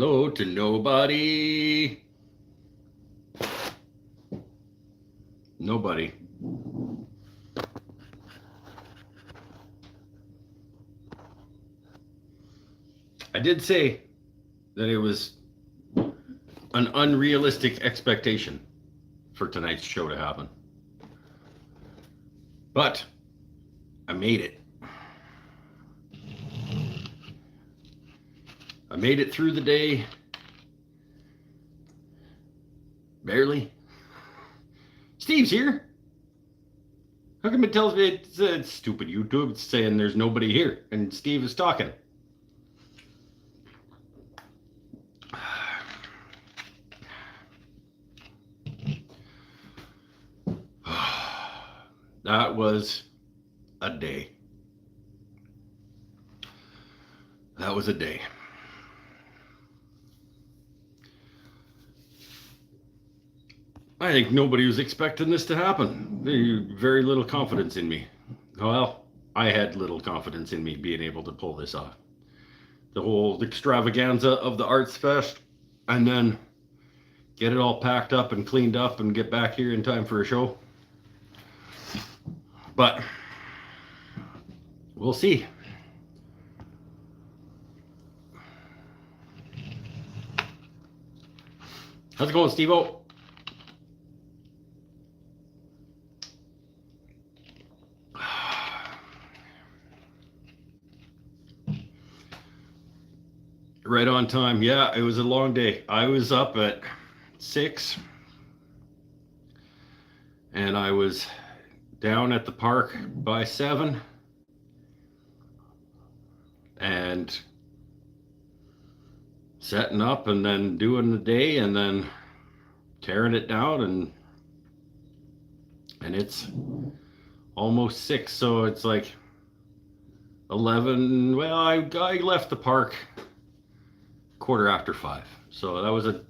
hello to nobody. Nobody. I did say that it was an unrealistic expectation for tonight's show to happen. But I made it. I made it through the day. Barely. Steve's here. How come it tells me it's stupid YouTube? It's saying there's nobody here and Steve is talking. That was a day. That was a day. I think nobody was expecting this to happen. Very little confidence in me. Well, I had little confidence in me being able to pull this off. The whole extravaganza of the Arts Fest, and then get it all packed up and cleaned up and get back here in time for a show. But we'll see. How's it going, Steve-O? Right on time. Yeah, it was a long day. I was up at 6 and I was down at the park by 7 and setting up and then doing the day and then tearing it down and it's almost 6, so it's like 11. Well, I left the park 5:15, so that was a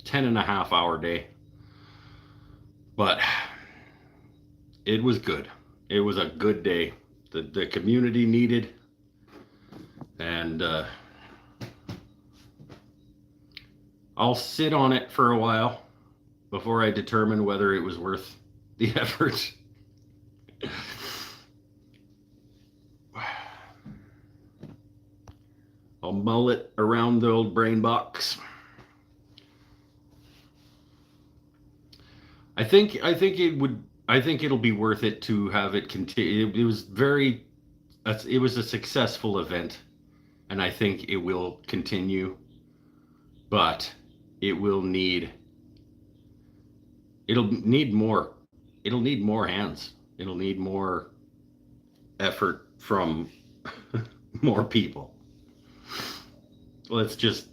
10.5-hour day, but it was good. It was a good day. The community needed, and I'll sit on it for a while before I determine whether it was worth the effort. I'll mull it around the old brain box. I think it'll be worth it to have it continue. It was a successful event, and I think it will continue, but it'll need more hands. It'll need more effort from more people. Let's just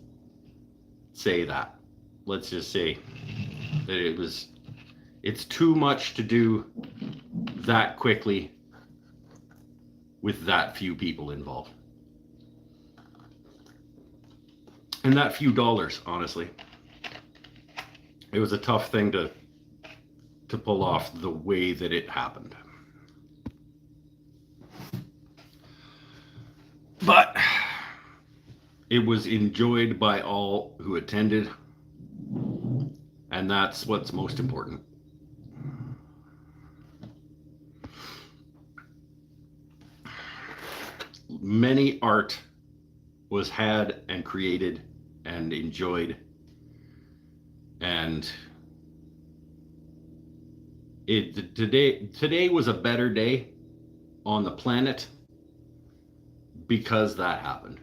say that. Let's just say that it's too much to do that quickly with that few people involved. And that few dollars, honestly. It was a tough thing to pull off the way that it happened. But it was enjoyed by all who attended, and that's what's most important. Many art was had and created and enjoyed, and today was a better day on the planet because that happened.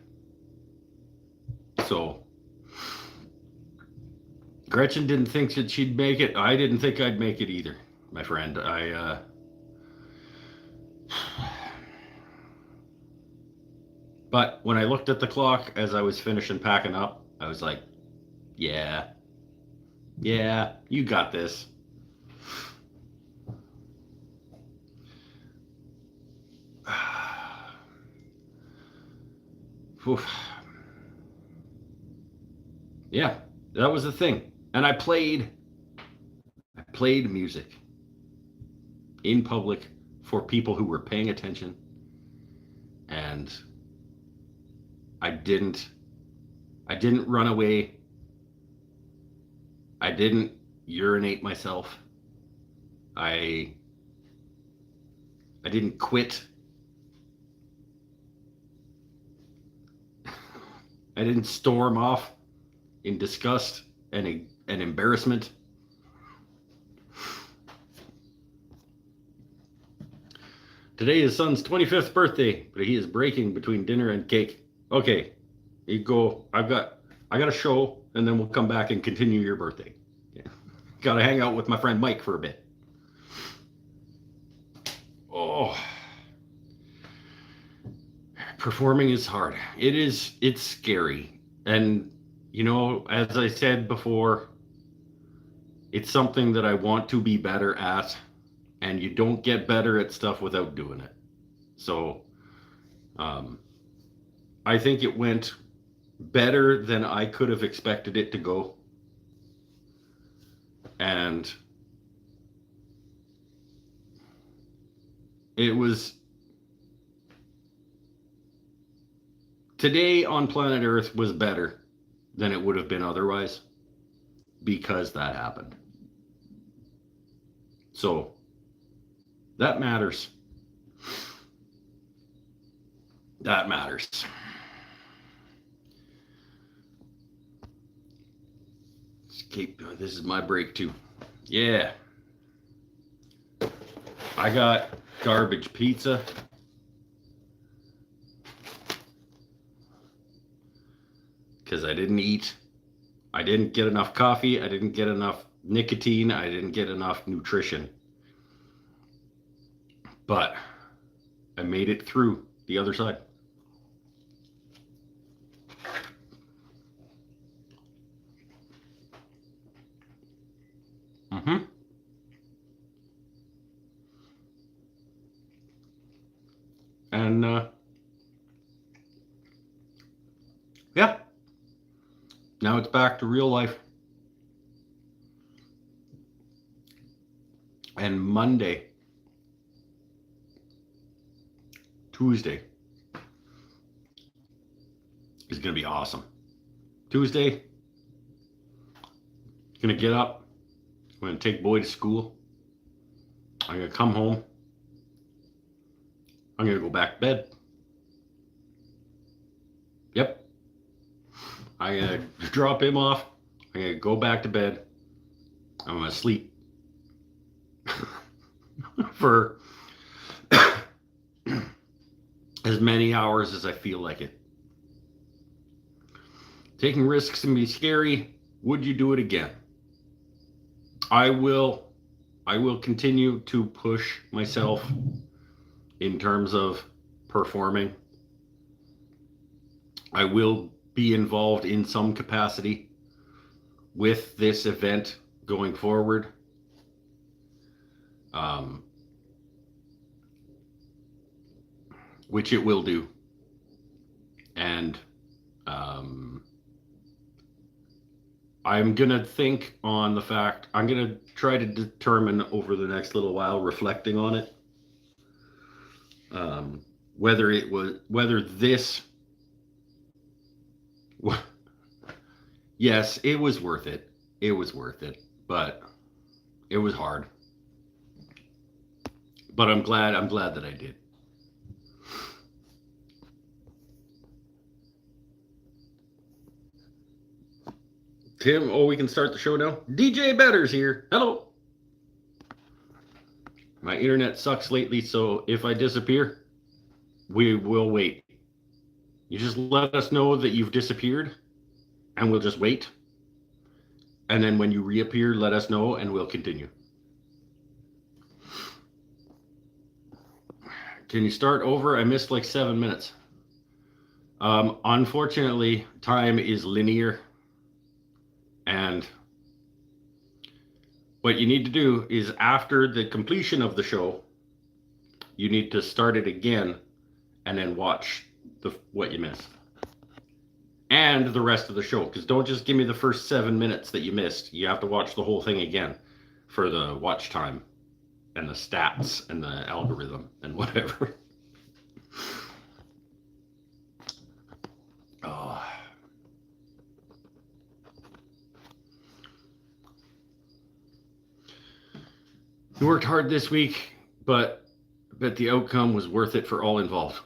So Gretchen didn't think that she'd make it. I didn't think I'd make it either, my friend. But when I looked at the clock as I was finishing packing up, I was like, yeah, you got this. Yeah, that was the thing. And I played music in public for people who were paying attention, and I I didn't run away. I didn't urinate myself. I didn't quit. I didn't storm off in disgust and embarrassment. Today is son's 25th birthday, but he is breaking between dinner and cake. Okay, you go. I got a show, and then we'll come back and continue your birthday. Yeah. Got to hang out with my friend Mike for a bit. Oh, performing is hard. It's scary. And, you know, as I said before, it's something that I want to be better at. And you don't get better at stuff without doing it. So I think it went better than I could have expected it to go. And it was... Today on planet Earth was better than it would have been otherwise, because that happened. So that matters. That matters. This is my break too. Yeah. I got garbage pizza. Because I didn't eat. I didn't get enough coffee. I didn't get enough nicotine. I didn't get enough nutrition. But I made it through the other side. And yeah, now it's back to real life. And Tuesday is going to be awesome. Tuesday, going to get up. I'm going to take boy to school. I'm going to come home. I'm going to go back to bed. Yep. I'm going to drop him off. I'm going to go back to bed. I'm going to sleep for as many hours as I feel like it. Taking risks can be scary. Would you do it again? I will continue to push myself in terms of performing. I will be involved in some capacity with this event going forward. Which it will do. And I'm going to think on the fact, I'm going to try to determine over the next little while, reflecting on it, whether this, yes, it was worth it. It was worth it, but it was hard. But I'm glad that I did. Tim, we can start the show now. DJ Better's here. Hello. My internet sucks lately, so if I disappear, we will wait. You just let us know that you've disappeared, and we'll just wait. And then when you reappear, let us know, and we'll continue. Can you start over? I missed like 7 minutes. Unfortunately, time is linear. And what you need to do is, after the completion of the show, you need to start it again and then watch what you missed. And the rest of the show. Because don't just give me the first 7 minutes that you missed. You have to watch the whole thing again for the watch time and the stats and the algorithm and whatever. Oh. We worked hard this week, but the outcome was worth it for all involved.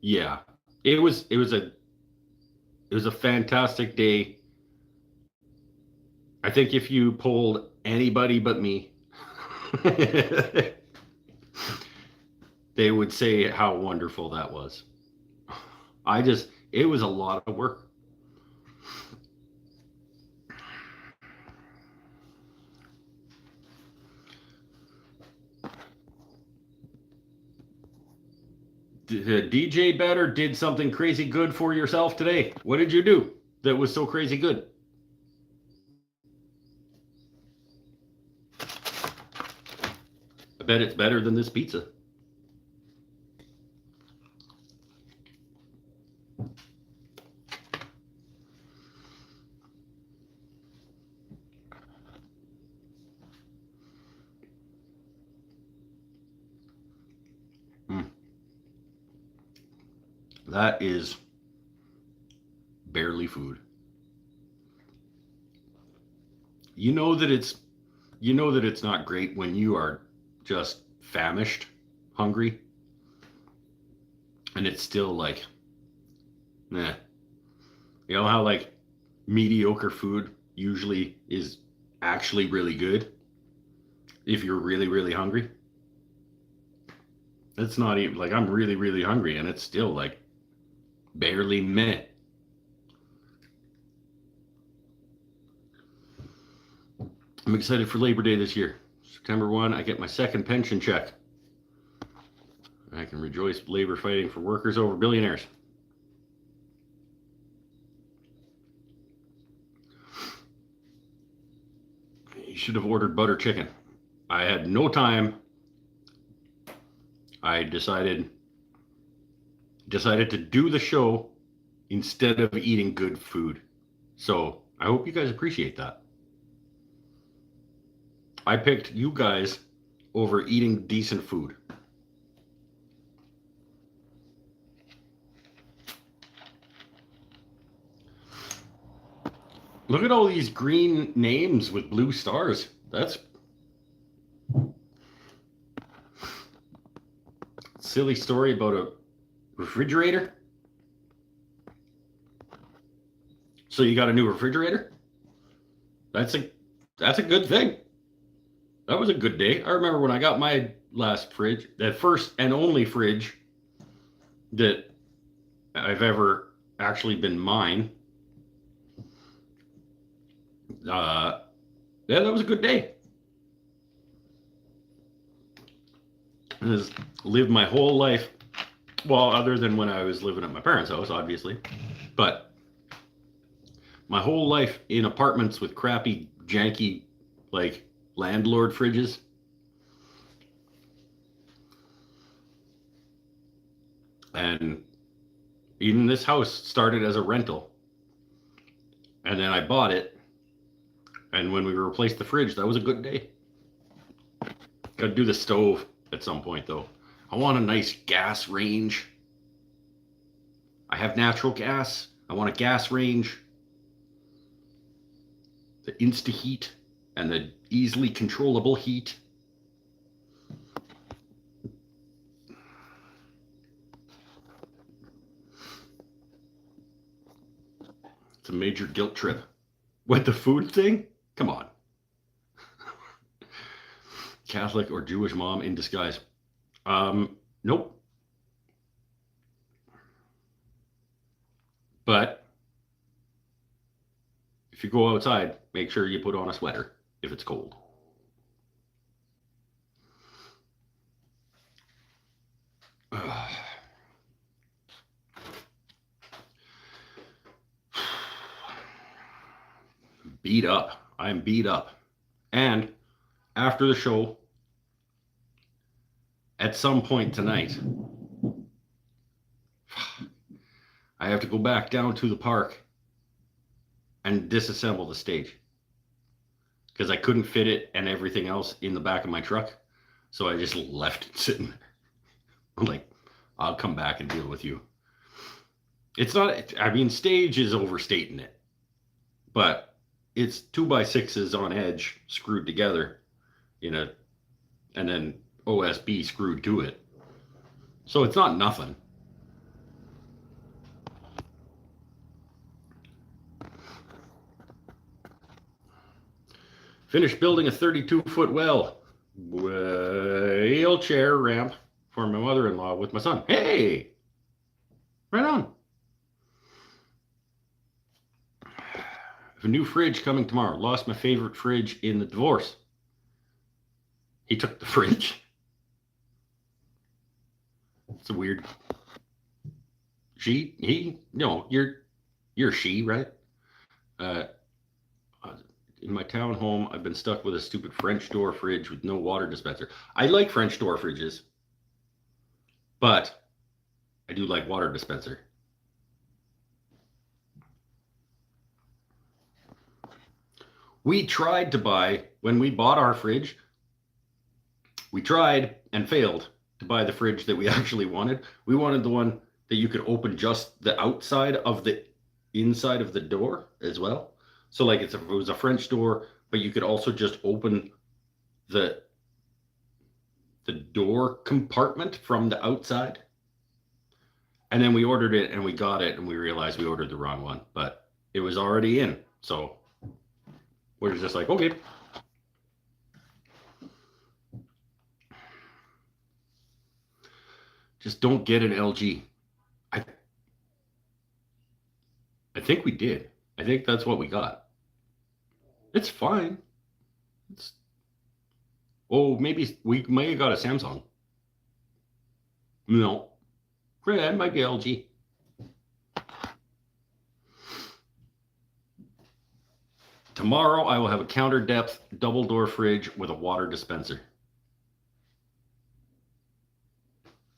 Yeah, it was a fantastic day. I think if you polled anybody but me, they would say how wonderful that was. It was a lot of work. DJ Better did something crazy good for yourself today. What did you do that was so crazy good? I bet it's better than this pizza. That is barely food. You know that it's not great when you are just famished, hungry, and it's still like, nah. You know how like mediocre food usually is actually really good if you're really, really hungry? It's not even like I'm really, really hungry and it's still like barely meh. I'm excited for Labor Day this year. September 1, I get my second pension check. I can rejoice labor fighting for workers over billionaires. You should have ordered butter chicken. I had no time. I decided to do the show instead of eating good food. So I hope you guys appreciate that. I picked you guys over eating decent food. Look at all these green names with blue stars. That's silly story about a refrigerator. So you got a new refrigerator? That's a good thing. That was a good day. I remember when I got my last fridge, that first and only fridge that I've ever actually been mine. Yeah, that was a good day. I just lived my whole life, well, other than when I was living at my parents' house, obviously, but my whole life in apartments with crappy, janky, like landlord fridges. And even this house started as a rental. And then I bought it. And when we replaced the fridge, that was a good day. Got to do the stove at some point, though. I want a nice gas range. I have natural gas. I want a gas range. The Insta-heat and the easily controllable heat. It's a major guilt trip. What, the food thing? Come on. Catholic or Jewish mom in disguise. Nope. But if you go outside, make sure you put on a sweater if it's cold. Beat up. I'm beat up. And after the show, at some point tonight, I have to go back down to the park and disassemble the stage because I couldn't fit it and everything else in the back of my truck. So I just left it sitting there. I'm like, I'll come back and deal with you. It's not, I mean, stage is overstating it, but it's 2x6s on edge screwed together and then OSB screwed to it. So it's not nothing. Finished building a 32-foot well. Wheelchair ramp for my mother-in-law with my son. Hey! Right on. I have a new fridge coming tomorrow. Lost my favorite fridge in the divorce. He took the fridge. It's a weird. You're she, right? In my townhome, I've been stuck with a stupid French door fridge with no water dispenser. I like French door fridges, but I do like water dispenser. We tried to buy, when we bought our fridge, we tried and failed to buy the fridge that we actually wanted. We wanted the one that you could open just the outside of the inside of the door as well. So like it was a French door, but you could also just open the door compartment from the outside. And then we ordered it and we got it and we realized we ordered the wrong one, but it was already in. So we're just like, okay. Just don't get an LG. I think we did. I think that's what we got. It's fine. Maybe we may have got a Samsung. No. It might be LG. Tomorrow I will have a counter depth double door fridge with a water dispenser.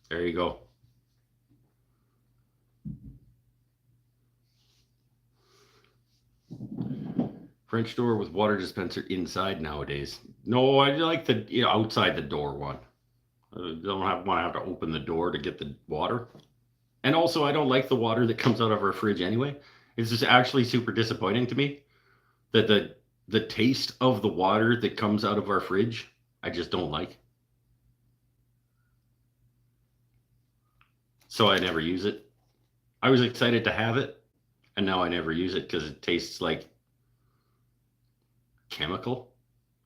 There you go. French door with water dispenser inside nowadays. No, I like the outside the door one. I don't want to have to open the door to get the water. And also, I don't like the water that comes out of our fridge anyway. It's just actually super disappointing to me that the taste of the water that comes out of our fridge, I just don't like. So I never use it. I was excited to have it, and now I never use it because it tastes like chemical,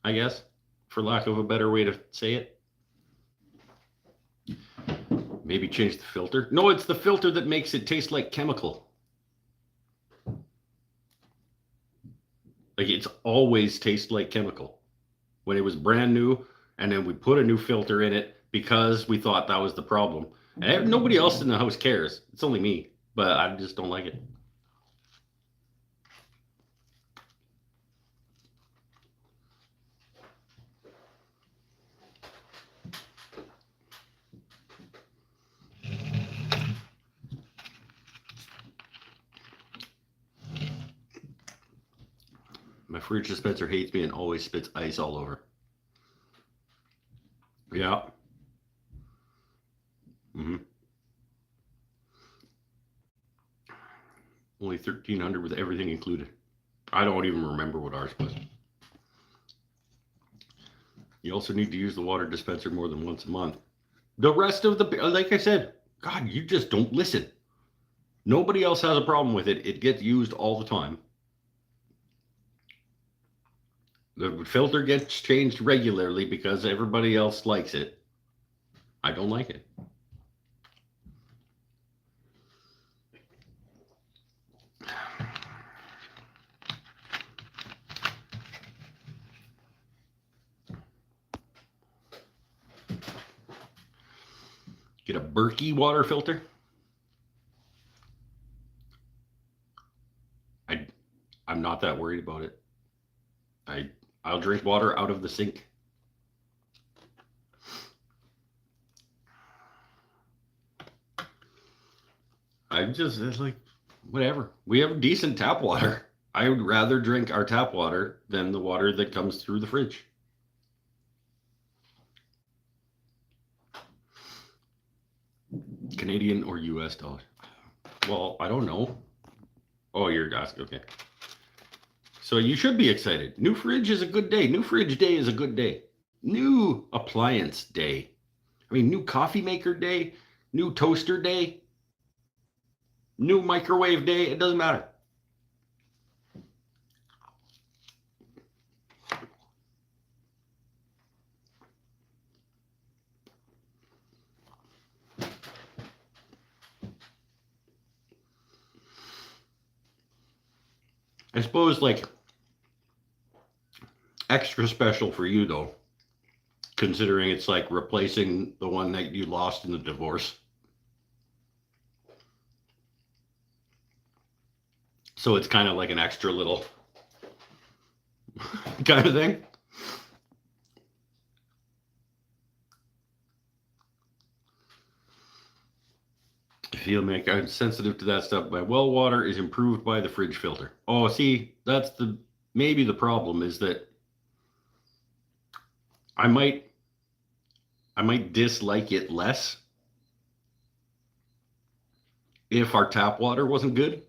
I guess, for lack of a better way to say it. Maybe change the filter. No, it's the filter that makes it taste like chemical. Like it's always tastes like chemical. When it was brand new, and then we put a new filter in it because we thought that was the problem. And nobody else in the house cares. It's only me, but I just don't like it. My fridge dispenser hates me and always spits ice all over. Yeah. Only $1,300 with everything included. I don't even remember what ours was. You also need to use the water dispenser more than once a month. The rest of the, like I said, God, you just don't listen. Nobody else has a problem with it. It gets used all the time. The filter gets changed regularly because everybody else likes it. I don't like it. Get a Berkey water filter. I'm not that worried about it. I'll drink water out of the sink. It's like, whatever. We have decent tap water. I would rather drink our tap water than the water that comes through the fridge. Canadian or US dollars? Well, I don't know. Oh, you're asking, okay. So you should be excited. New fridge is a good day. New fridge day is a good day. New appliance day. I mean, new coffee maker day, new toaster day, new microwave day. It doesn't matter. I suppose, like, extra special for you, though, considering it's like replacing the one that you lost in the divorce. So it's kind of like an extra little kind of thing. I'm sensitive to that stuff. My well water is improved by the fridge filter. Oh, see, that's maybe the problem is that I might dislike it less if our tap water wasn't good.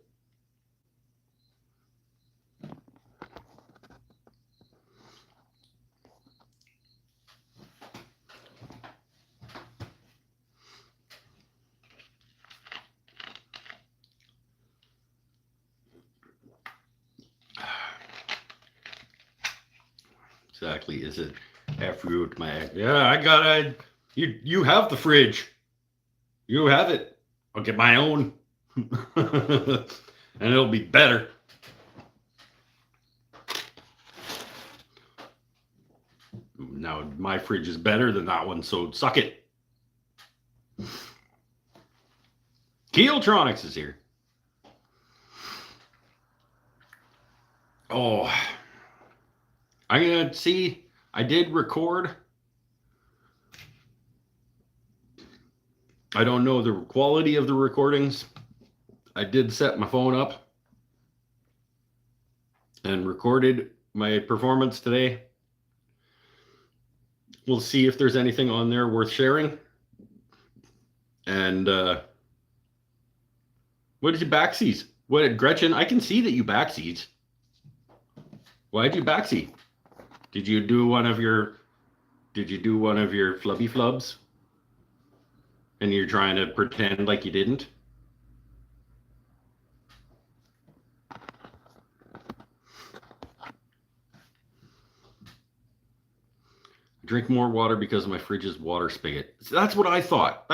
Exactly. Is it fruit, my yeah, I got it. You have the fridge. You have it. I'll get my own. And it'll be better. Now my fridge is better than that one, so suck it. Keeltronics is here. Oh, I'm gonna see. I did record. I don't know the quality of the recordings. I did set my phone up and recorded my performance today. We'll see if there's anything on there worth sharing. And what did you backsies? What, Gretchen? I can see that you backsies. Why'd you backseat? Did you do one of your flubby flubs? And you're trying to pretend like you didn't? Drink more water because of my fridge's water spigot. So that's what I thought.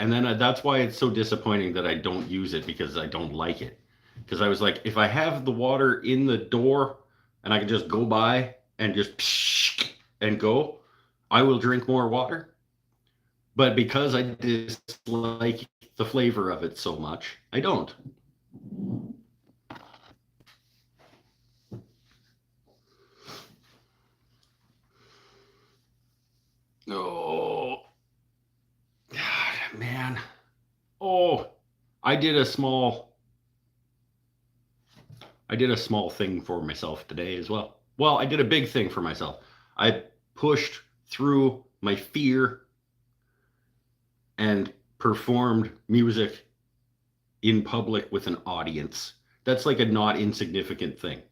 And then that's why it's so disappointing that I don't use it, because I don't like it. Because I was like, if I have the water in the door and I can just go by and just and go, I will drink more water. But because I dislike the flavor of it so much, I don't. Oh, God, man. Oh, I did a small thing for myself today as well. Well, I did a big thing for myself. I pushed through my fear and performed music in public with an audience. That's like a not insignificant thing.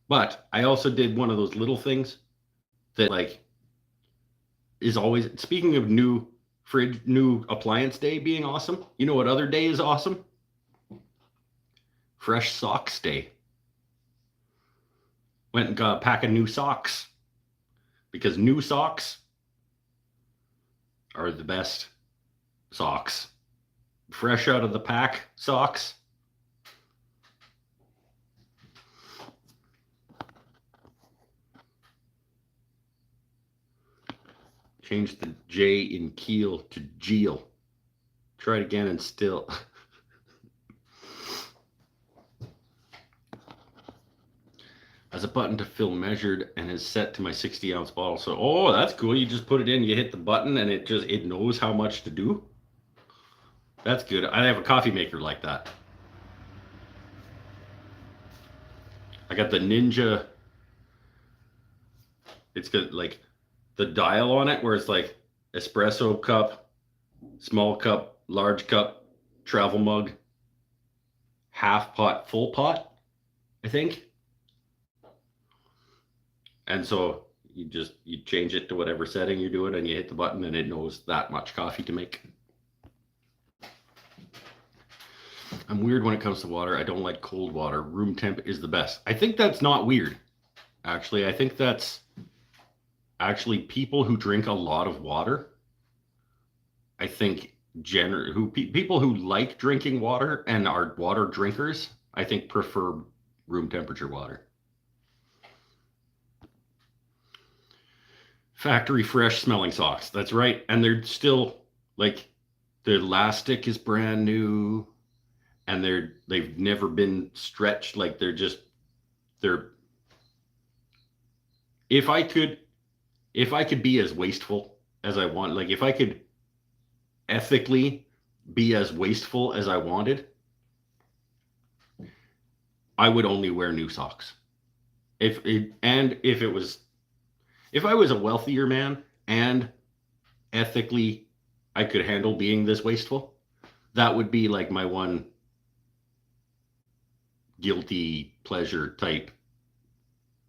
But I also did one of those little things that, like, is always, speaking of new appliance day being awesome. You know what other day is awesome? Fresh socks day. Went and got a pack of new socks, because new socks are the best socks. Fresh out of the pack socks. Change the J in Keel to Geel. Try it again and still. Has a button to fill measured and is set to my 60-ounce bottle. So, oh, that's cool. You just put it in, you hit the button, and it knows how much to do. That's good. I have a coffee maker like that. I got the Ninja. It's got like the dial on it where it's like espresso cup, small cup, large cup, travel mug, half pot, full pot, I think. And so you change it to whatever setting you're doing, and you hit the button, and it knows that much coffee to make. I'm weird when it comes to water. I don't like cold water. Room temp is the best. I think that's not weird. Actually, I think that's actually people who drink a lot of water. I think people who like drinking water and are water drinkers, I think prefer room temperature water. Factory fresh smelling socks. That's right. And they're still like the elastic is brand new and they've never been stretched. Like they're if I could be as wasteful as I want, like if I could ethically be as wasteful as I wanted, I would only wear new socks. If I was a wealthier man and ethically I could handle being this wasteful, that would be like my one guilty pleasure type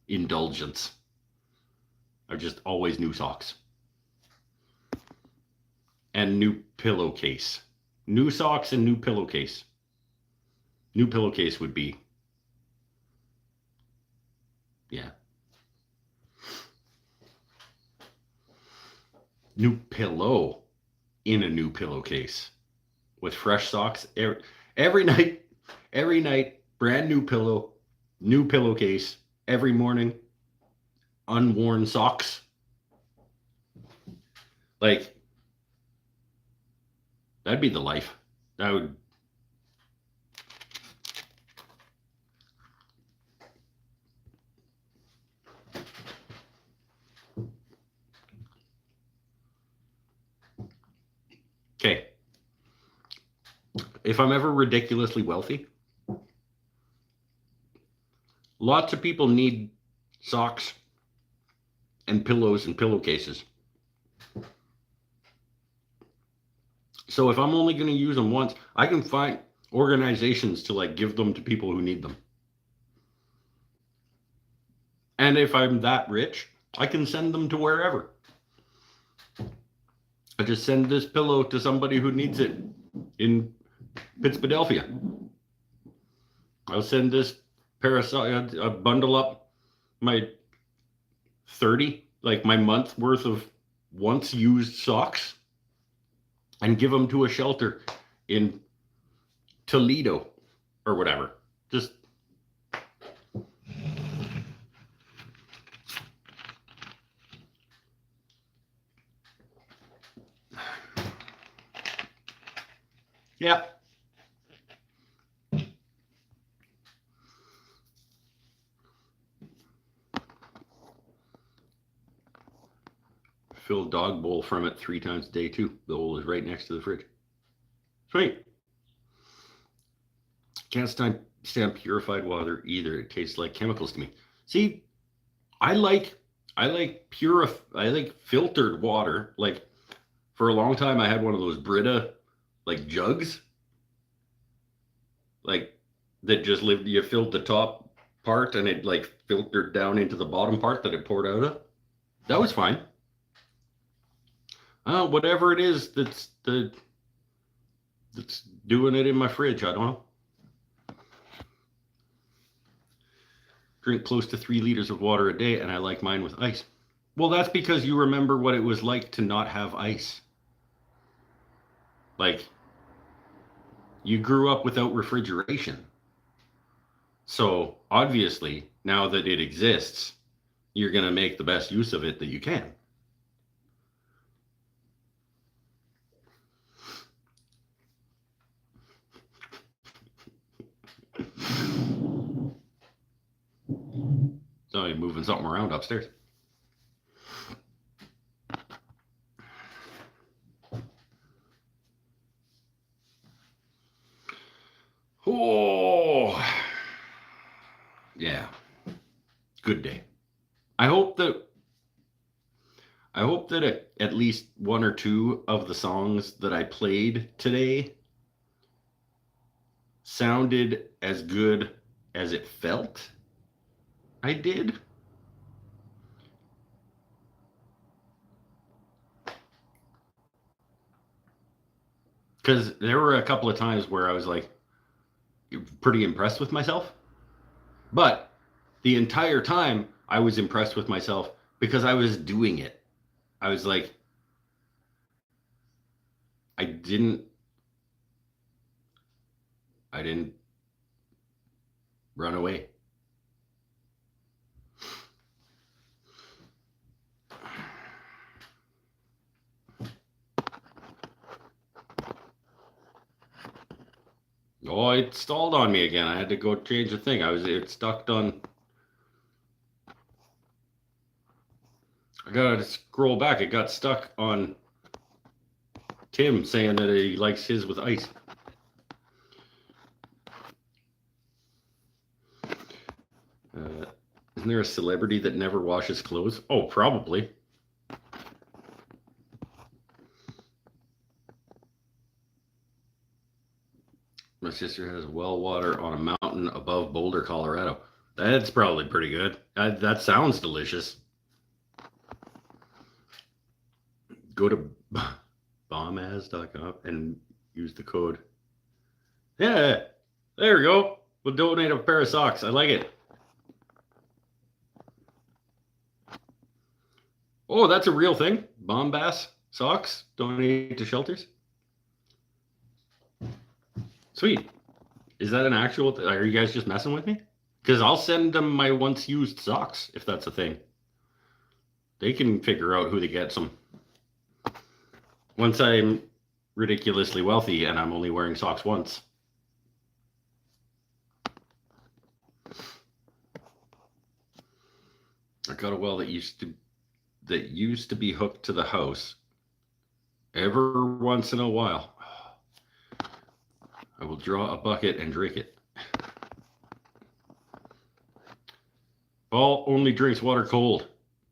indulgence. I just always new socks. And new pillowcase. New socks and new pillowcase. New pillowcase would be, yeah. New pillow in a new pillowcase with fresh socks every night, brand new pillow, new pillowcase every morning, unworn socks. Like, that'd be the life. That would. Okay. If I'm ever ridiculously wealthy, lots of people need socks and pillows and pillowcases. So if I'm only going to use them once, I can find organizations to like give them to people who need them. And if I'm that rich, I can send them to wherever. I just send this pillow to somebody who needs it in Pittsburgh. I'll send this bundle up my 30, like my month worth of once used socks and give them to a shelter in Toledo or whatever. Just yeah. Fill dog bowl from it 3 times a day too. The bowl is right next to the fridge. Sweet. Can't stand purified water either. It tastes like chemicals to me. See, I like filtered water. Like for a long time I had one of those Brita like jugs. Like that just lived, you filled the top part and it like filtered down into the bottom part that it poured out of. That was fine. Whatever it is that's doing it in my fridge, I don't know. Drink close to 3 liters of water a day, and I like mine with ice. Well, that's because you remember what it was like to not have ice. Like, you grew up without refrigeration. So, obviously, now that it exists, you're going to make the best use of it that you can. So you're moving something around upstairs. Oh, yeah. Good day. I hope that at least 1 or 2 of the songs that I played today sounded as good as it felt I did. Because there were a couple of times where I was like pretty impressed with myself. But the entire time I was impressed with myself because I was doing it. I was like, I didn't run away. Oh, it stalled on me again. I had to go change the thing. It stuck on. I gotta scroll back. It got stuck on Tim saying that he likes his with ice. Isn't there a celebrity that never washes clothes? Oh, probably. My sister has well water on a mountain above Boulder, Colorado. That's probably pretty good. That sounds delicious. Go to bombaz.com and use the code. Yeah, there we go. We'll donate a pair of socks. I like it. Oh, that's a real thing. Bombas socks donate to shelters. Sweet. Is that an actual? Are you guys just messing with me? Because I'll send them my once used socks if that's a thing. They can figure out who to get some. Once I'm ridiculously wealthy and I'm only wearing socks once. I got a well that used to be hooked to the house. Every once in a while, I will draw a bucket and drink it. Paul only drinks water cold.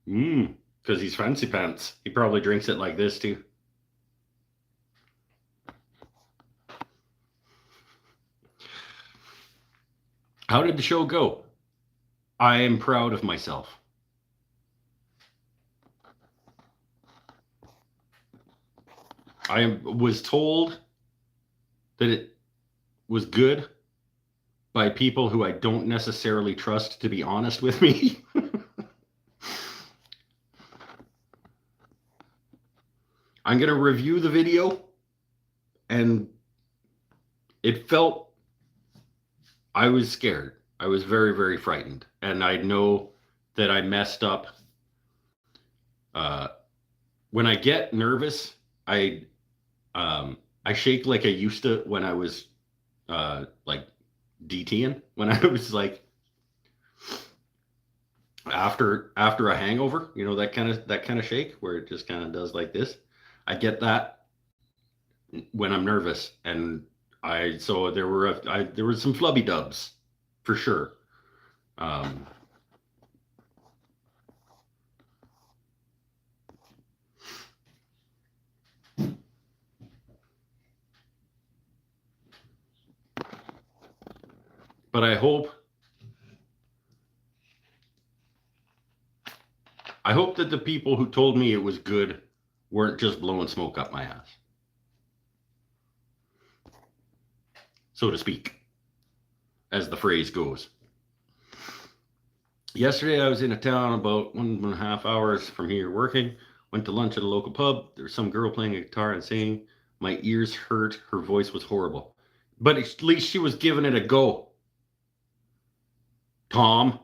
Because he's fancy pants. He probably drinks it like this too. How did the show go? I am proud of myself. I was told that it was good by people who I don't necessarily trust to be honest with me. I'm going to review the video, and it felt, I was scared. I was very, very frightened. And I know that I messed up. When I get nervous, I shake like I used to when I was like DTing, when I was like after a hangover, you know, that kind of shake where it just kind of does like this. I get that when I'm nervous, and so there were some flubby dubs for sure. But I hope that the people who told me it was good weren't just blowing smoke up my ass, so to speak, as the phrase goes. Yesterday, I was in a town about 1.5 hours from here working. Went to lunch at a local pub. There was some girl playing a guitar and singing. My ears hurt. Her voice was horrible. But at least she was giving it a go. Tom.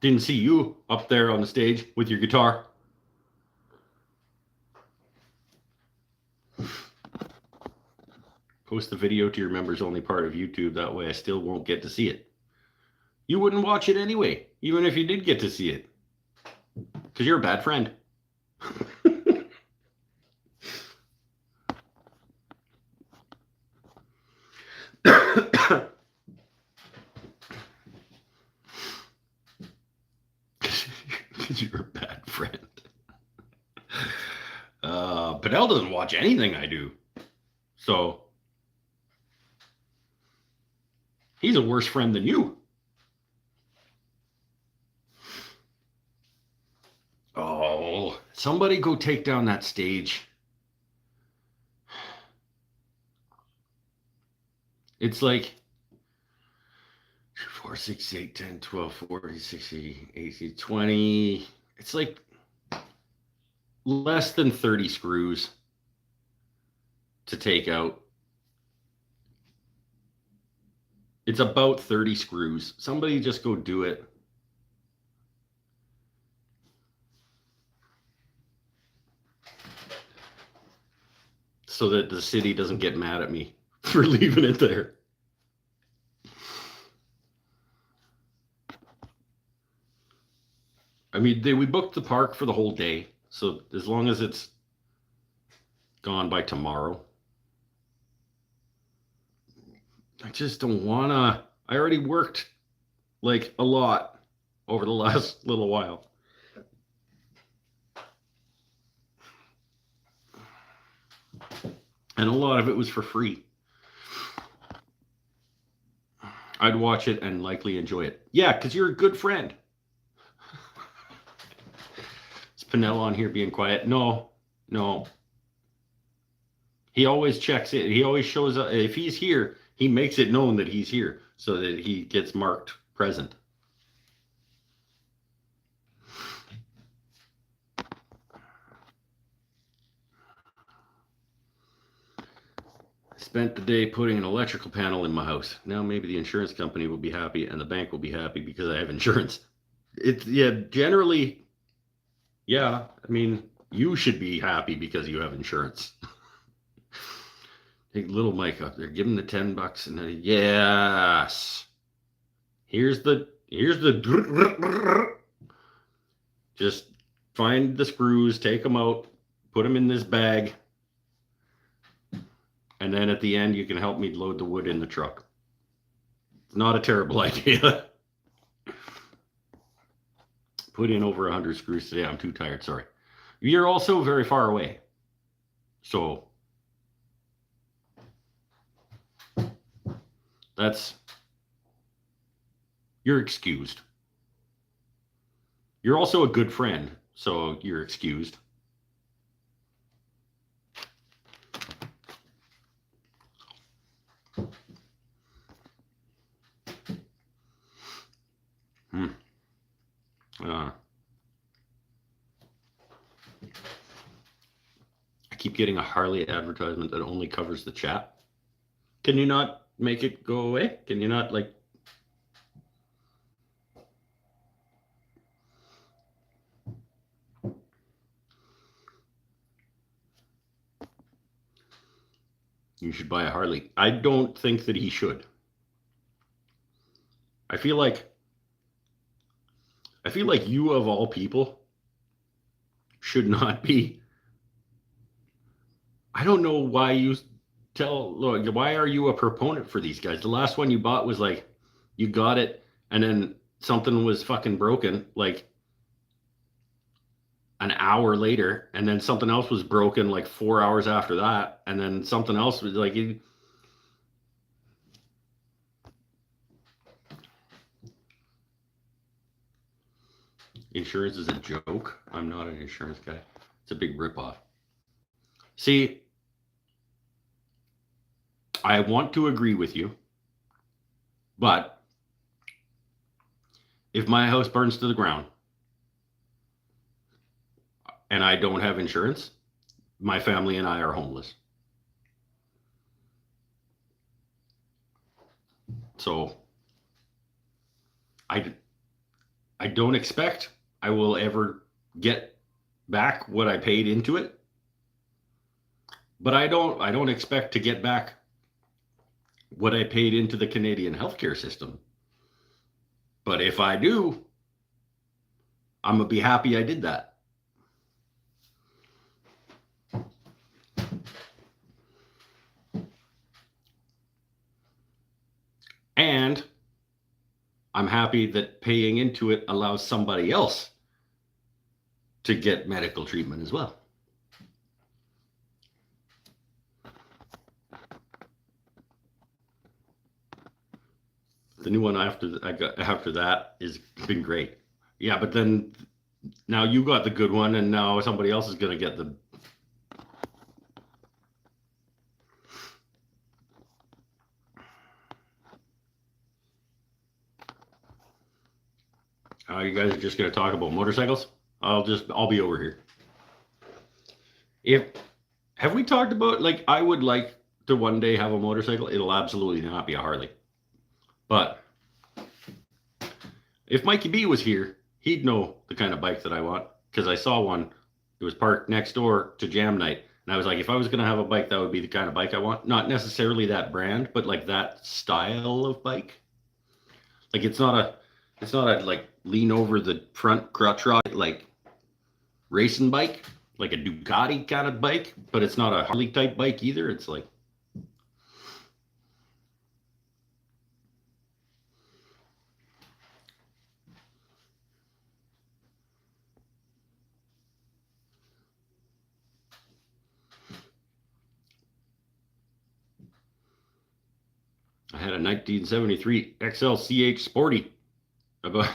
Didn't see you up there on the stage with your guitar. Post the video to your members only part of YouTube. That way I still won't get to see it. You wouldn't watch it anyway, even if you did get to see it. Because you're a bad friend. Because you're a bad friend. Padel doesn't watch anything I do. So a worse friend than you. Oh, somebody go take down that stage. It's like 4, 6, 8, 10, 12, 40, 60, 80, 20. It's like less than 30 screws to take out. It's about 30 screws. Somebody just go do it. So that the city doesn't get mad at me for leaving it there. I mean, we booked the park for the whole day. So as long as it's gone by tomorrow. I just don't want to. I already worked like a lot over the last little while. And a lot of it was for free. I'd watch it and likely enjoy it. Yeah, because you're a good friend. Is Pinella on here being quiet? No. He always checks it. He always shows up. If he's here, he makes it known that he's here so that he gets marked present. Spent the day putting an electrical panel in my house. Now maybe the insurance company will be happy and the bank will be happy because I have insurance. It's generally, I mean, you should be happy because you have insurance. Take little Mike up there, give him the $10 and yes. Here's the just find the screws, take them out, put them in this bag. And then at the end, you can help me load the wood in the truck. It's not a terrible idea. Put in over 100 screws today. I'm too tired. Sorry. You're also very far away. So you're excused. You're also a good friend. So you're excused. I keep getting a Harley advertisement that only covers the chat. Can you not make it go away? Can you not like... You should buy a Harley. I don't think that he should. I feel like you of all people should not be. I don't know why why are you a proponent for these guys? The last one you bought was like, you got it and then something was fucking broken like an hour later, and then something else was broken like 4 hours after that, and then something else was like... Insurance is a joke. I'm not an insurance guy. It's a big ripoff. See, I want to agree with you, but if my house burns to the ground and I don't have insurance, my family and I are homeless. So I don't expect I will ever get back what I paid into it, but I don't expect to get back what I paid into the Canadian healthcare system. But if I do, I'm gonna be happy I did that. And I'm happy that paying into it allows somebody else to get medical treatment as well. The new one after that is been great. Yeah, but then now you got the good one, and now somebody else is gonna get the. You guys are just gonna talk about motorcycles? I'll be over here. If have we talked about, like, I would like to one day have a motorcycle. It'll absolutely not be a Harley, but if Mikey B was here, he'd know the kind of bike that I want because I saw one. It was parked next door to Jam Night, and I was like, if I was gonna have a bike, that would be the kind of bike I want. Not necessarily that brand, but like that style of bike. Like it's not a like lean over the front crotch rod like racing bike, like a Ducati kind of bike, but it's not a Harley type bike either. It's like I had a 1973 XLCH Sporty. About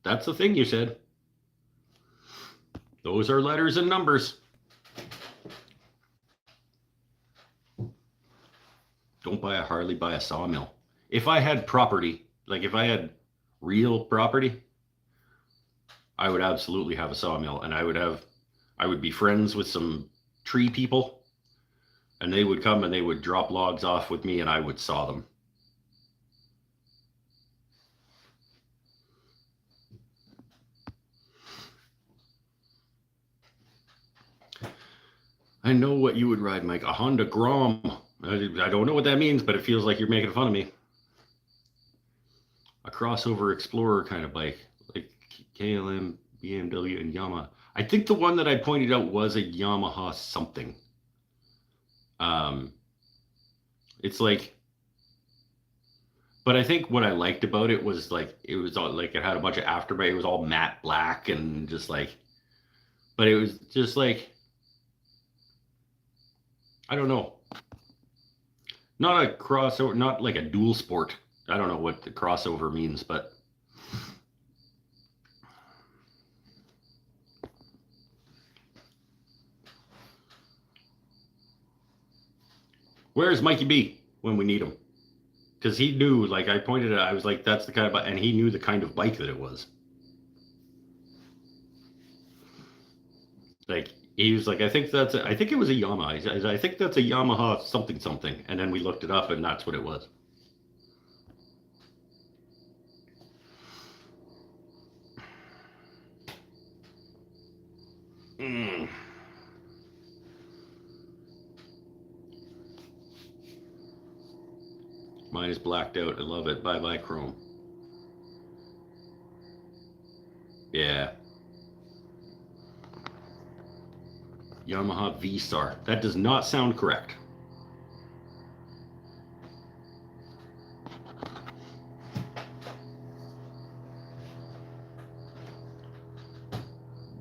that's the thing you said. Those are letters and numbers. Don't buy a Harley, buy a sawmill. If I had property, like if I had real property, I would absolutely have a sawmill, and I would be friends with some tree people, and they would come and they would drop logs off with me, and I would saw them. I know what you would ride, Mike. A Honda Grom. I don't know what that means, but it feels like you're making fun of me. A crossover explorer kind of bike, like KLM, BMW, and Yamaha. I think the one that I pointed out was a Yamaha something. It's like, but I think what I liked about it was like it was all like it had a bunch of aftermarket. It was all matte black and just like, but it was just like, I don't know. Not a crossover, not like a dual sport. I don't know what the crossover means, but where's Mikey B when we need him? Because he knew, like I pointed out, I was like, that's the kind of bike, and he knew the kind of bike that it was. Like he was like, I think it was a Yamaha. I think that's a Yamaha something something, and then we looked it up, and that's what it was. Mm. Mine is blacked out. I love it. Bye bye Chrome. Yeah. Yamaha V-Star. That does not sound correct.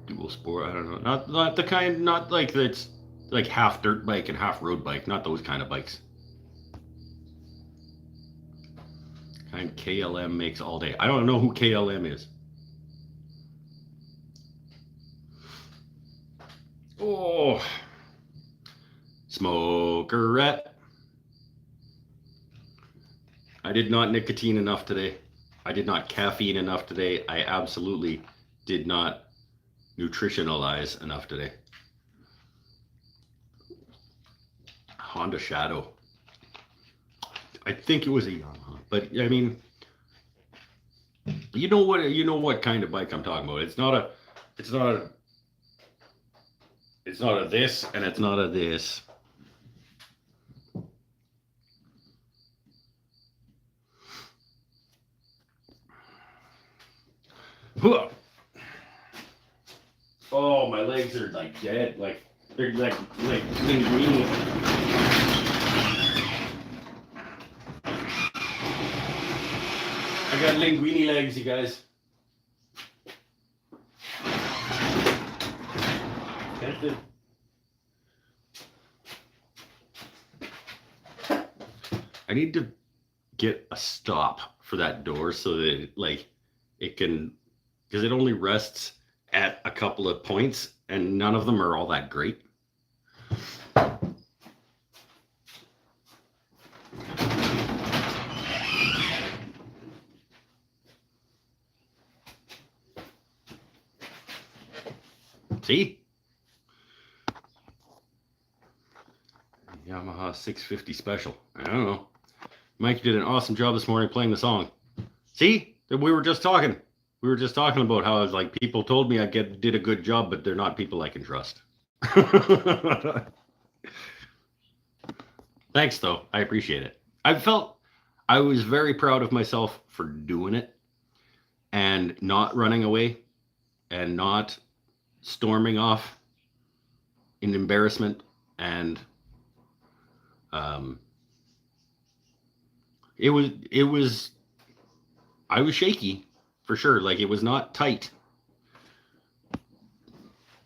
Dual sport. I don't know. Not the kind. Not like that's like half dirt bike and half road bike. Not those kind of bikes. Kind KLM makes all day. I don't know who KLM is. Oh, smokerette. I did not nicotine enough today. I did not caffeine enough today. I absolutely did not nutritionalize enough today. Honda Shadow. I think it was a Yamaha, but I mean, you know what kind of bike I'm talking about. It's not a this, and it's not a this. Oh, my legs are like dead. Like they're like linguini. I got linguini legs, you guys. I need to get a stop for that door so that it can, because it only rests at a couple of points and none of them are all that great. See? Yamaha 650 special. I don't know. Mike did an awesome job this morning playing the song. See? We were just talking. We were just talking about how like people told me did a good job, but they're not people I can trust. Thanks though. I appreciate it. I was very proud of myself for doing it and not running away and not storming off in embarrassment, and it was I was shaky for sure. Like it was not tight,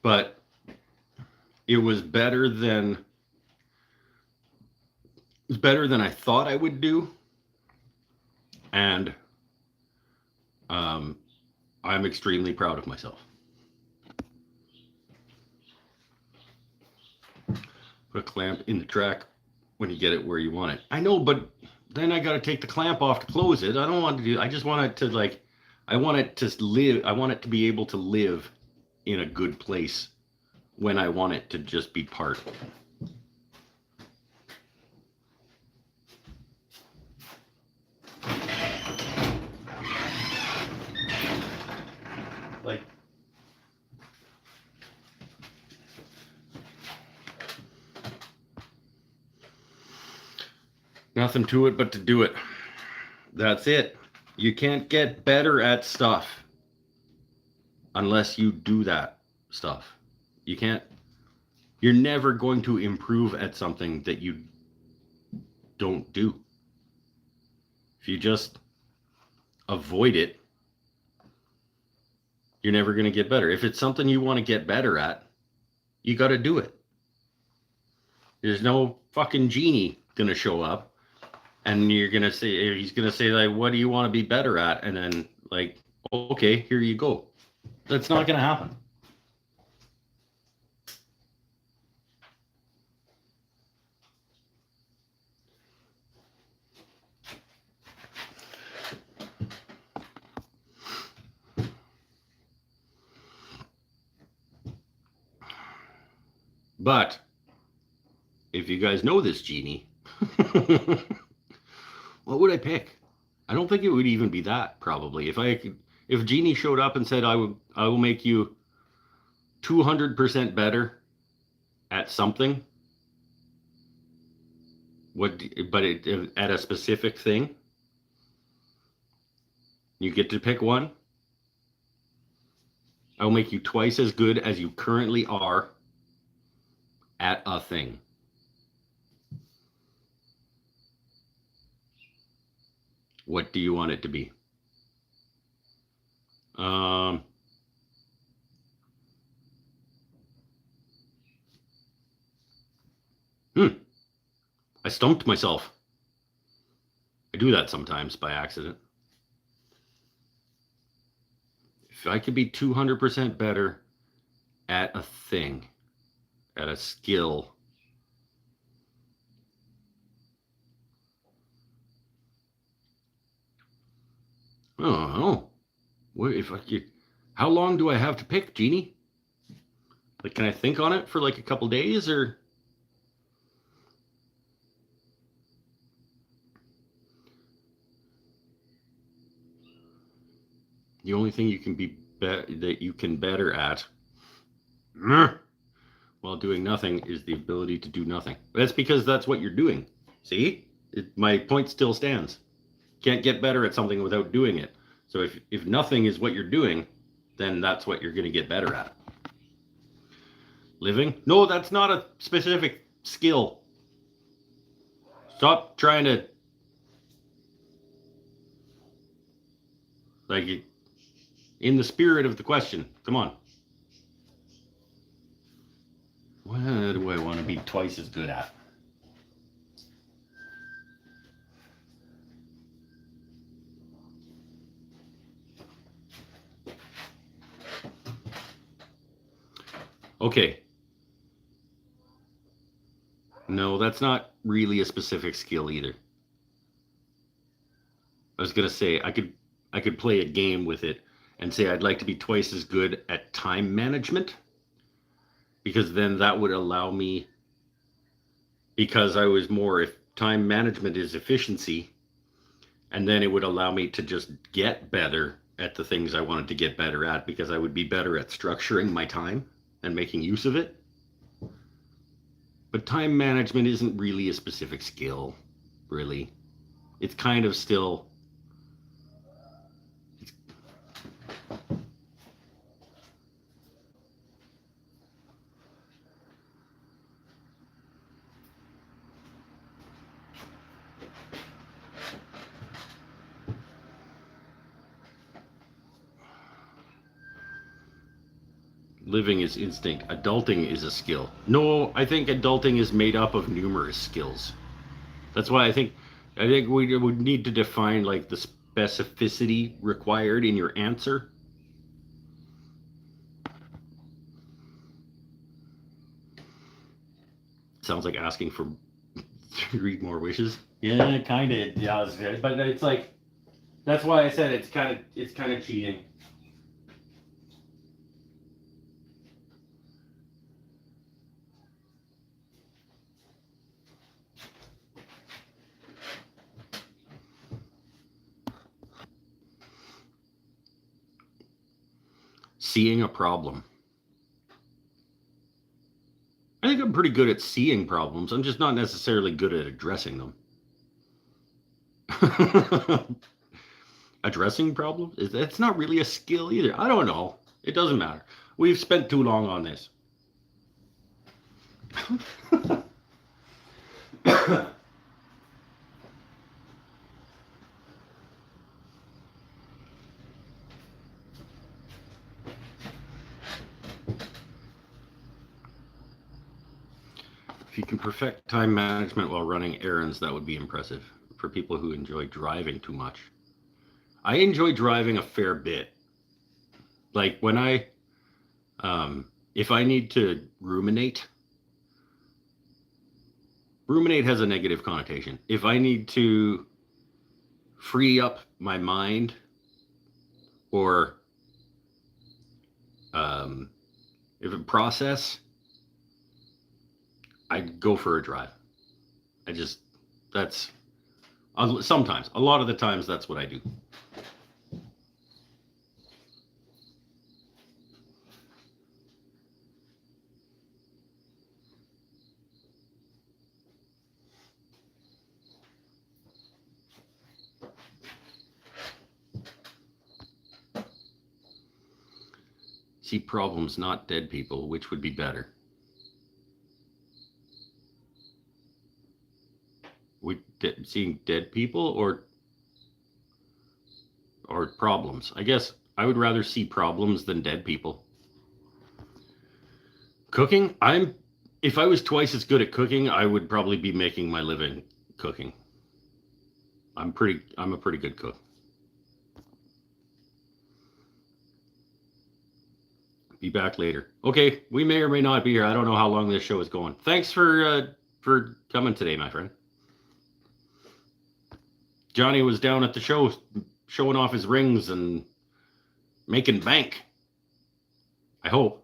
but it was better than I thought I would do, and I'm extremely proud of myself. Put a clamp in the track when you get it where you want it. I know, but then I got to take the clamp off to close it. I don't want to do. I just want it to I want it to live. I want it to be able to live in a good place when I want it to just be part. Like, nothing to it but to do it. That's it. You can't get better at stuff unless you do that stuff. You can't. You're never going to improve at something that you don't do. If you just avoid it, you're never going to get better. If it's something you want to get better at, you got to do it. There's no fucking genie going to show up and he's going to say like, what do you want to be better at? And then like, okay, here you go. That's not going to happen. But if you guys know this genie, what would I pick? I don't think it would even be that, probably. If Genie showed up and said I will make you 200% better at something, at a specific thing, you get to pick one. I will make you twice as good as you currently are at a thing. What do you want it to be? I stumped myself. I do that sometimes by accident. If I could be 200% better at a thing, at a skill, I don't know. How long do I have to pick, Genie? Like, can I think on it for like a couple days, or? The only thing you can that you can better at while doing nothing is the ability to do nothing. That's because that's what you're doing. See? My point still stands. Can't get better at something without doing it. So if nothing is what you're doing, then that's what you're going to get better at. Living? No, that's not a specific skill. Stop trying to like in the spirit of the question. Come on. What do I want to be twice as good at? Okay. No, that's not really a specific skill either. I was gonna say I could play a game with it and say I'd like to be twice as good at time management, because then that would allow me, because I was more, if time management is efficiency, and then it would allow me to just get better at the things I wanted to get better at, because I would be better at structuring my time and making use of it. But time management isn't really a specific skill, really. It's kind of still. Living is instinct. Adulting is a skill. No, I think adulting is made up of numerous skills. That's why I think we would need to define like the specificity required in your answer. Sounds like asking for 3 more wishes. Yeah, kind of. Yeah, but it's like, that's why I said it's kind of cheating. Seeing a problem. I think I'm pretty good at seeing problems. I'm just not necessarily good at addressing them. Addressing problems? It's not really a skill either. I don't know. It doesn't matter. We've spent too long on this. If you can perfect time management while running errands, that would be impressive for people who enjoy driving too much. I enjoy driving a fair bit. Like when if I need to ruminate has a negative connotation. If I need to free up my mind, or if a process, I'd go for a drive. That's sometimes, a lot of the times, that's what I do. See problems, not dead people. Which would be better? Seeing dead people or problems? I guess I would rather see problems than dead people. Cooking? If I was twice as good at cooking, I would probably be making my living cooking. I'm a pretty good cook. Be back later. Okay, we may or may not be here. I don't know how long this show is going. Thanks for coming today, my friend. Johnny was down at the show showing off his rings and making bank. I hope.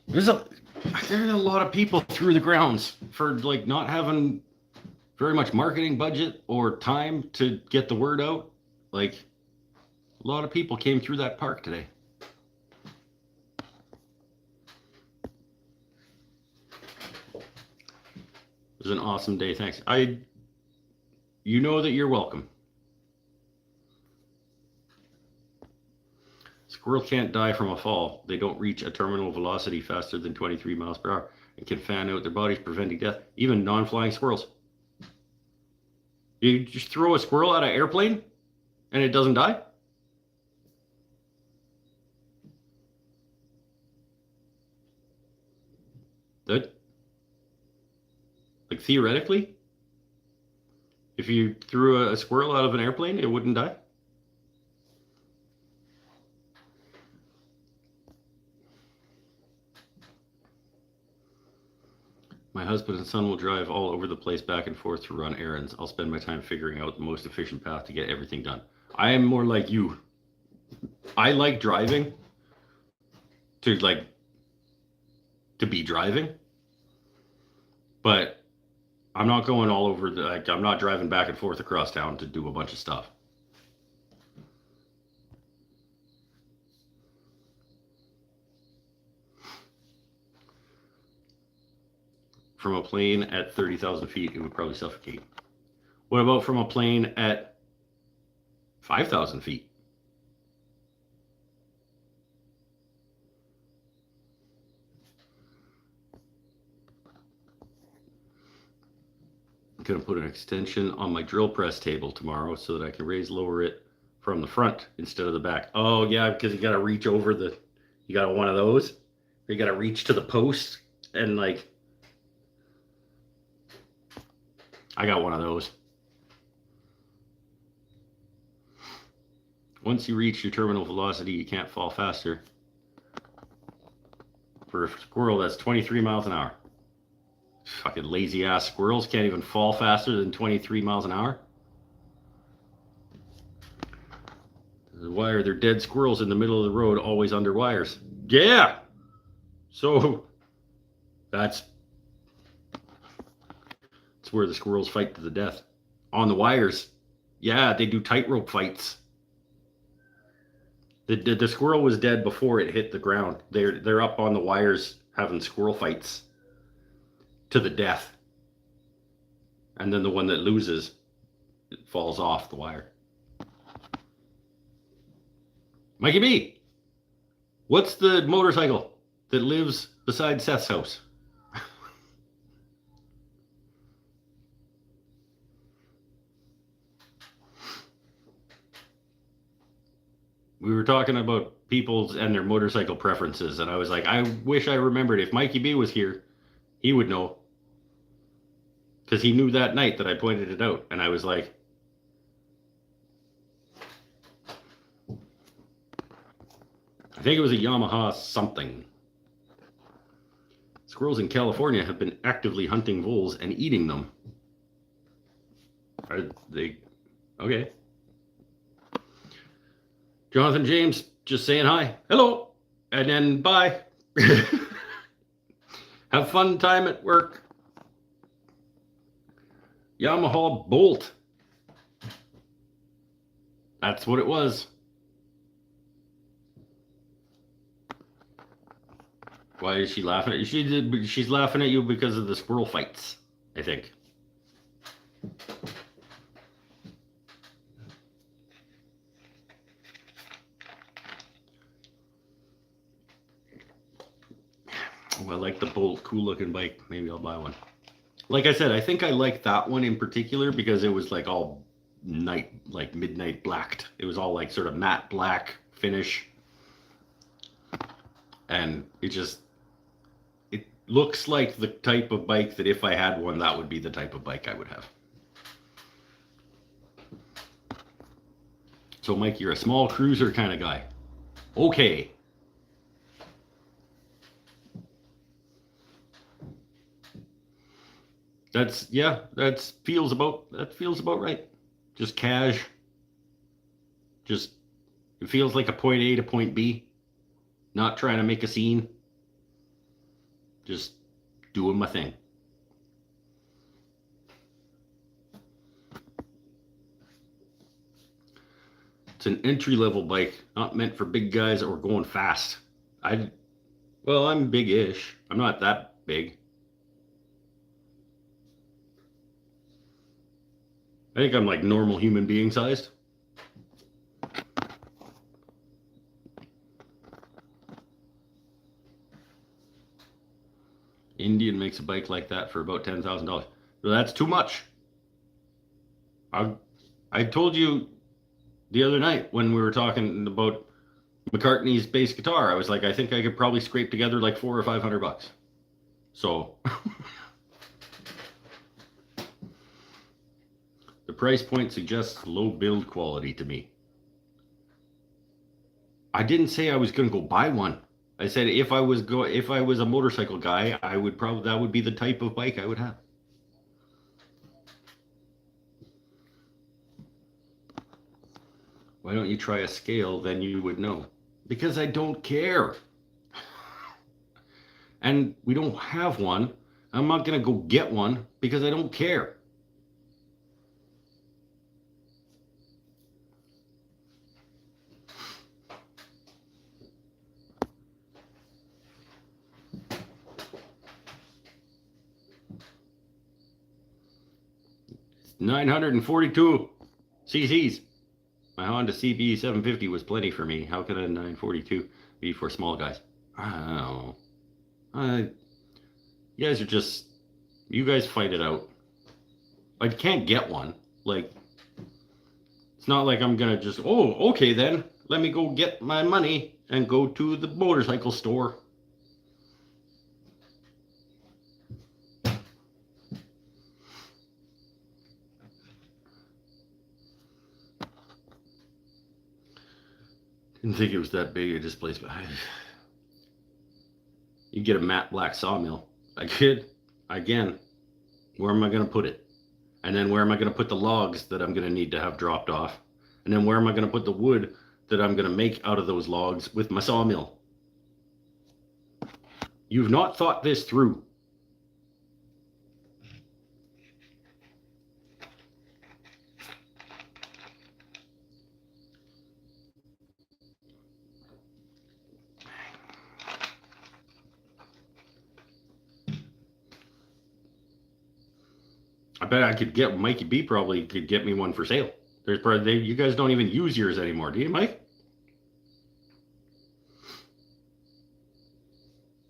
There's a lot of people through the grounds for like not having very much marketing budget or time to get the word out. Like, a lot of people came through that park today. It was an awesome day. Thanks. You know that you're welcome. Squirrel can't die from a fall. They don't reach a terminal velocity faster than 23 miles per hour and can fan out their bodies, preventing death. Even non-flying squirrels. You just throw a squirrel out of an airplane and it doesn't die? That, like, theoretically, if you threw a squirrel out of an airplane, it wouldn't die? My husband and son will drive all over the place back and forth to run errands. I'll spend my time figuring out the most efficient path to get everything done. I am more like you. I like driving to be driving, but I'm not going all over I'm not driving back and forth across town to do a bunch of stuff. From a plane at 30,000 feet, it would probably suffocate. What about from a plane at 5,000 feet? I'm going to put an extension on my drill press table tomorrow so that I can lower it from the front instead of the back. Oh, yeah, because you got to reach over you got one of those. You got to reach to the post and I got one of those. Once you reach your terminal velocity, you can't fall faster. For a squirrel, that's 23 miles an hour. Fucking lazy ass squirrels can't even fall faster than 23 miles an hour. Why are there dead squirrels in the middle of the road, always under wires? Yeah. So that's where the squirrels fight to the death. On the wires. Yeah, they do tightrope fights. The squirrel was dead before it hit the ground. They're up on the wires having squirrel fights to the death. And then the one that loses, it falls off the wire. Mikey B, what's the motorcycle that lives beside Seth's house? We were talking about people's and their motorcycle preferences, and I was like, I wish I remembered. If Mikey B was here, he would know. Because he knew that night that I pointed it out, and I was like, I think it was a Yamaha something. Squirrels in California have been actively hunting voles and eating them. Are they okay? Jonathan James just saying hi, hello, and then bye. Have fun time at work. Yamaha Bolt. That's what it was. Why is she laughing at you? She's laughing at you because of the squirrel fights, I think. Oh, I like the Bolt, cool looking bike. Maybe I'll buy one. Like I said, I think I like that one in particular because it was like all night, like midnight blacked. It was all like sort of matte black finish. And it looks like the type of bike that if I had one, that would be the type of bike I would have. So Mike, you're a small cruiser kind of guy. Okay. That feels about right. Just cash. It feels like a point A to point B. Not trying to make a scene. Just doing my thing. It's an entry-level bike, not meant for big guys or going fast. Well, I'm big-ish. I'm not that big. I think I'm like normal human being sized. Indian makes a bike like that for about $10,000. Well, that's too much. I told you the other night when we were talking about McCartney's bass guitar, I was like, I think I could probably scrape together like $400 or $500. So the price point suggests low build quality to me. I didn't say I was going to go buy one. I said if I was a motorcycle guy, I would probably that would be the type of bike I would have. Why don't you try a scale? Then you would know. Because I don't care. And we don't have one. I'm not going to go get one because I don't care. It's 942 cc's. My Honda CB 750 was plenty for me. How can a 942 be for small guys? I don't know. You guys are just, you guys fight it out. I can't get one. Like, it's not like I'm gonna just, oh, okay then, let me go get my money and go to the motorcycle store. Didn't think it was that big a displacement. You get a matte black sawmill. I could, again, where am I going to put it? And then where am I going to put the logs that I'm going to need to have dropped off? And then where am I going to put the wood that I'm going to make out of those logs with my sawmill? You've not thought this through. I bet I could get Mikey B probably could get me one for sale. There's probably you guys don't even use yours anymore, do you, Mike?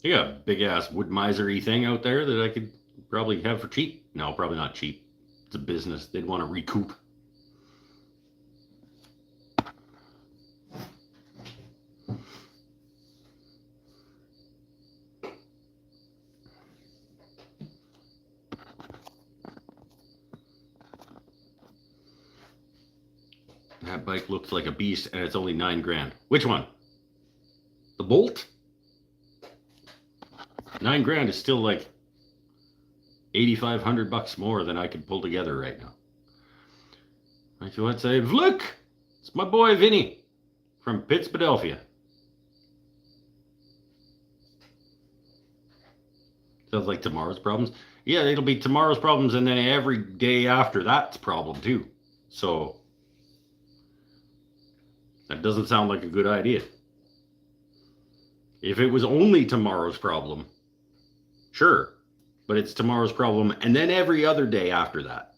You got a big ass wood misery thing out there that I could probably have for cheap. No, probably not cheap. It's a business. They'd want to recoup. That bike looks like a beast and it's only $9,000. Which one? The Bolt? $9,000 is still like $8,500 more than I could pull together right now. Like you would say, look, it's my boy Vinny from Pittsburgh. Sounds like tomorrow's problems. Yeah, it'll be tomorrow's problems and then every day after that's problem too. So that doesn't sound like a good idea. If it was only tomorrow's problem, sure, but it's tomorrow's problem and then every other day after that.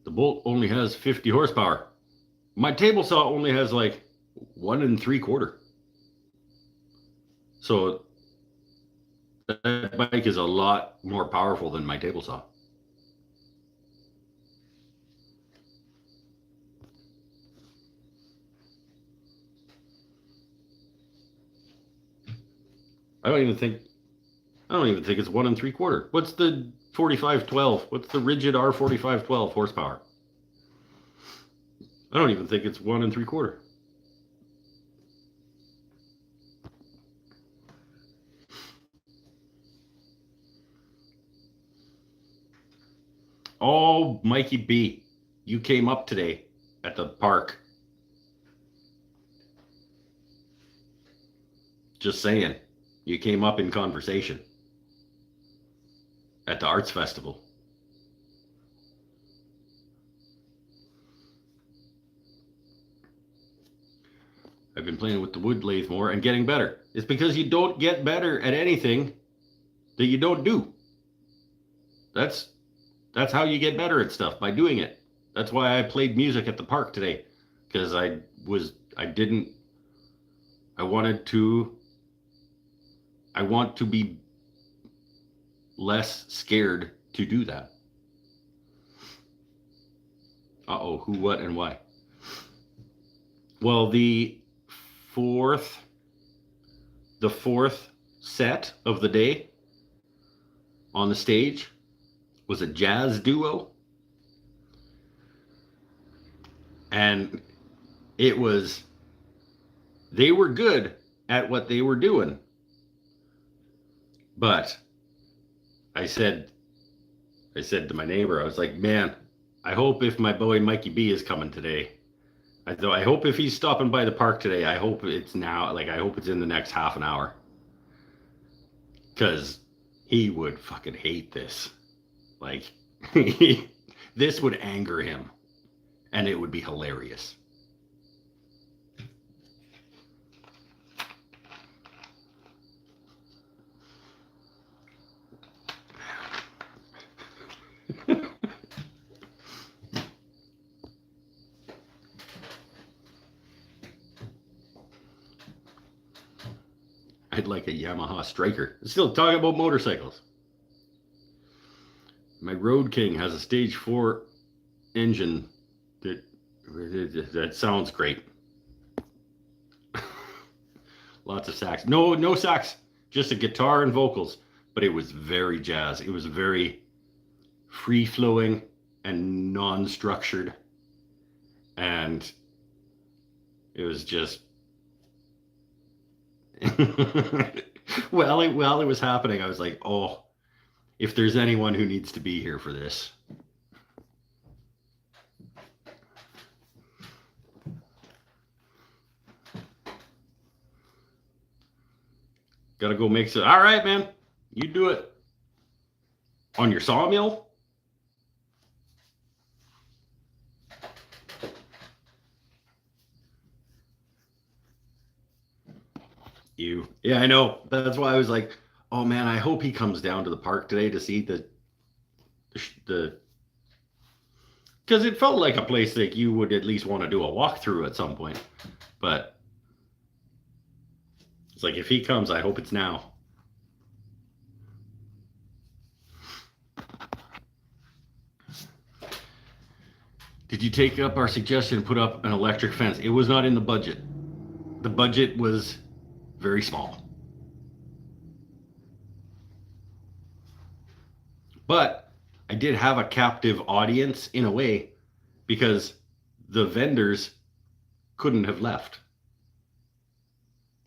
The Bolt only has 50 horsepower. My table saw only has like 1 3/4. So that bike is a lot more powerful than my table saw. I don't even think it's 1 3/4. What's the 4512? What's the rigid R4512 horsepower? I don't even think it's 1 3/4. Oh, Mikey B, you came up today at the park. Just saying, you came up in conversation at the arts festival. I've been playing with the wood lathe more and getting better. It's because you don't get better at anything that you don't do. That's how you get better at stuff, by doing it. That's why I played music at the park today, because I want to be less scared to do that. Uh-oh, who, what, and why? Well, the fourth set of the day on the stage was a jazz duo, and they were good at what they were doing, but I said to my neighbor, I was like, man, I hope if my boy Mikey B is coming today, I hope if he's stopping by the park today, I hope it's now, like, I hope it's in the next half an hour. Because he would fucking hate this. Like, this would anger him. And it would be hilarious. I'd like a Yamaha Striker. Still talking about motorcycles. My Road King has a stage 4 engine that sounds great. Lots of sax. No sax, just a guitar and vocals. But it was very jazz. It was very free-flowing and non-structured. And it was just... while it was happening, I was like, oh, if there's anyone who needs to be here for this. Gotta go make some. All right, man, you do it on your sawmill. Yeah, I know. That's why I was like, oh man, I hope he comes down to the park today to see the because it felt like a place that you would at least want to do a walkthrough at some point. But it's like, if he comes, I hope it's now. Did you take up our suggestion and put up an electric fence? It was not in the budget. The budget was very small. But I did have a captive audience in a way, because the vendors couldn't have left.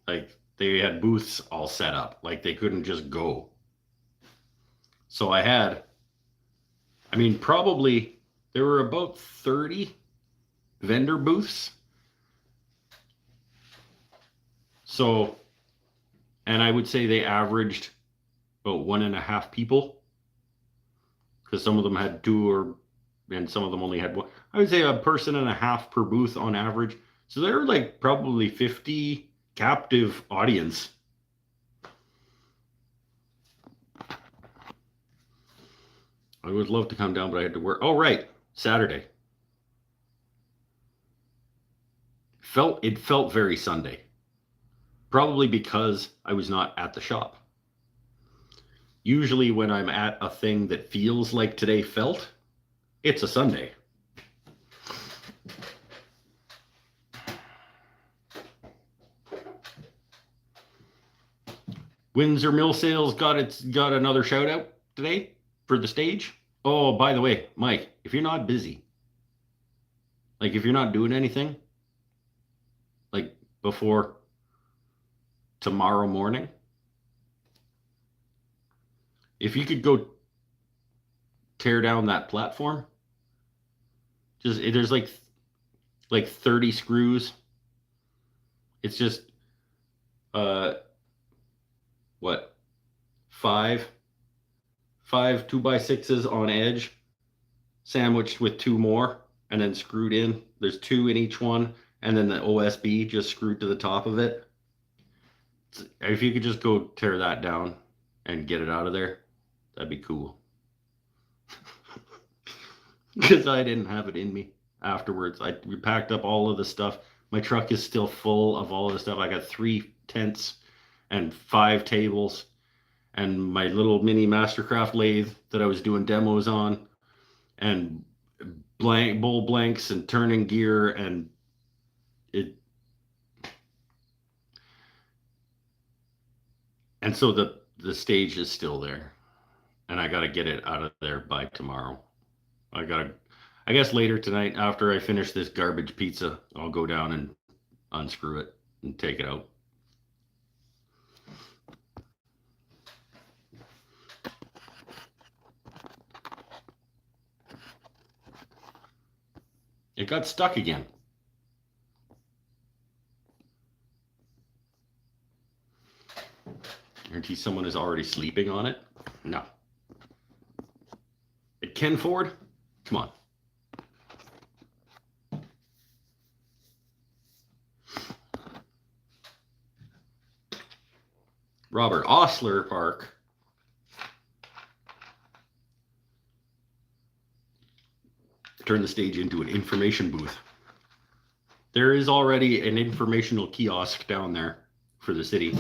Like, they had booths all set up. Like, they couldn't just go. So probably there were about 30 vendor booths. So, and I would say they averaged about 1.5 people, because some of them had 2 and some of them only had 1. I would say 1.5 persons per booth on average. So there were like probably 50 captive audience. I would love to come down, but I had to work. Oh, right. Saturday. It felt very Sunday. Probably because I was not at the shop. Usually when I'm at a thing that feels like today felt, it's a Sunday. Windsor Mill Sales got another shout out today for the stage. Oh, by the way, Mike, if you're not busy, like if you're not doing anything, like before tomorrow morning, if you could go tear down that platform, there's like 30 screws. It's just what, 5 2x6s on edge, sandwiched with 2 more, and then screwed in. There's 2 in each one, and then the OSB just screwed to the top of it. If you could just go tear that down and get it out of there, that'd be cool. Because I didn't have it in me afterwards. We packed up all of the stuff. My truck is still full of all of the stuff. I got 3 tents and 5 tables and my little mini Mastercraft lathe that I was doing demos on, and bowl blanks and turning gear, and And so the stage is still there, and I got to get it out of there by tomorrow. I guess later tonight after I finish this garbage pizza, I'll go down and unscrew it and take it out. It got stuck again. Guarantee someone is already sleeping on it. No. Ken Ford? Come on. Robert Osler Park. Turn the stage into an information booth. There is already an informational kiosk down there for the city.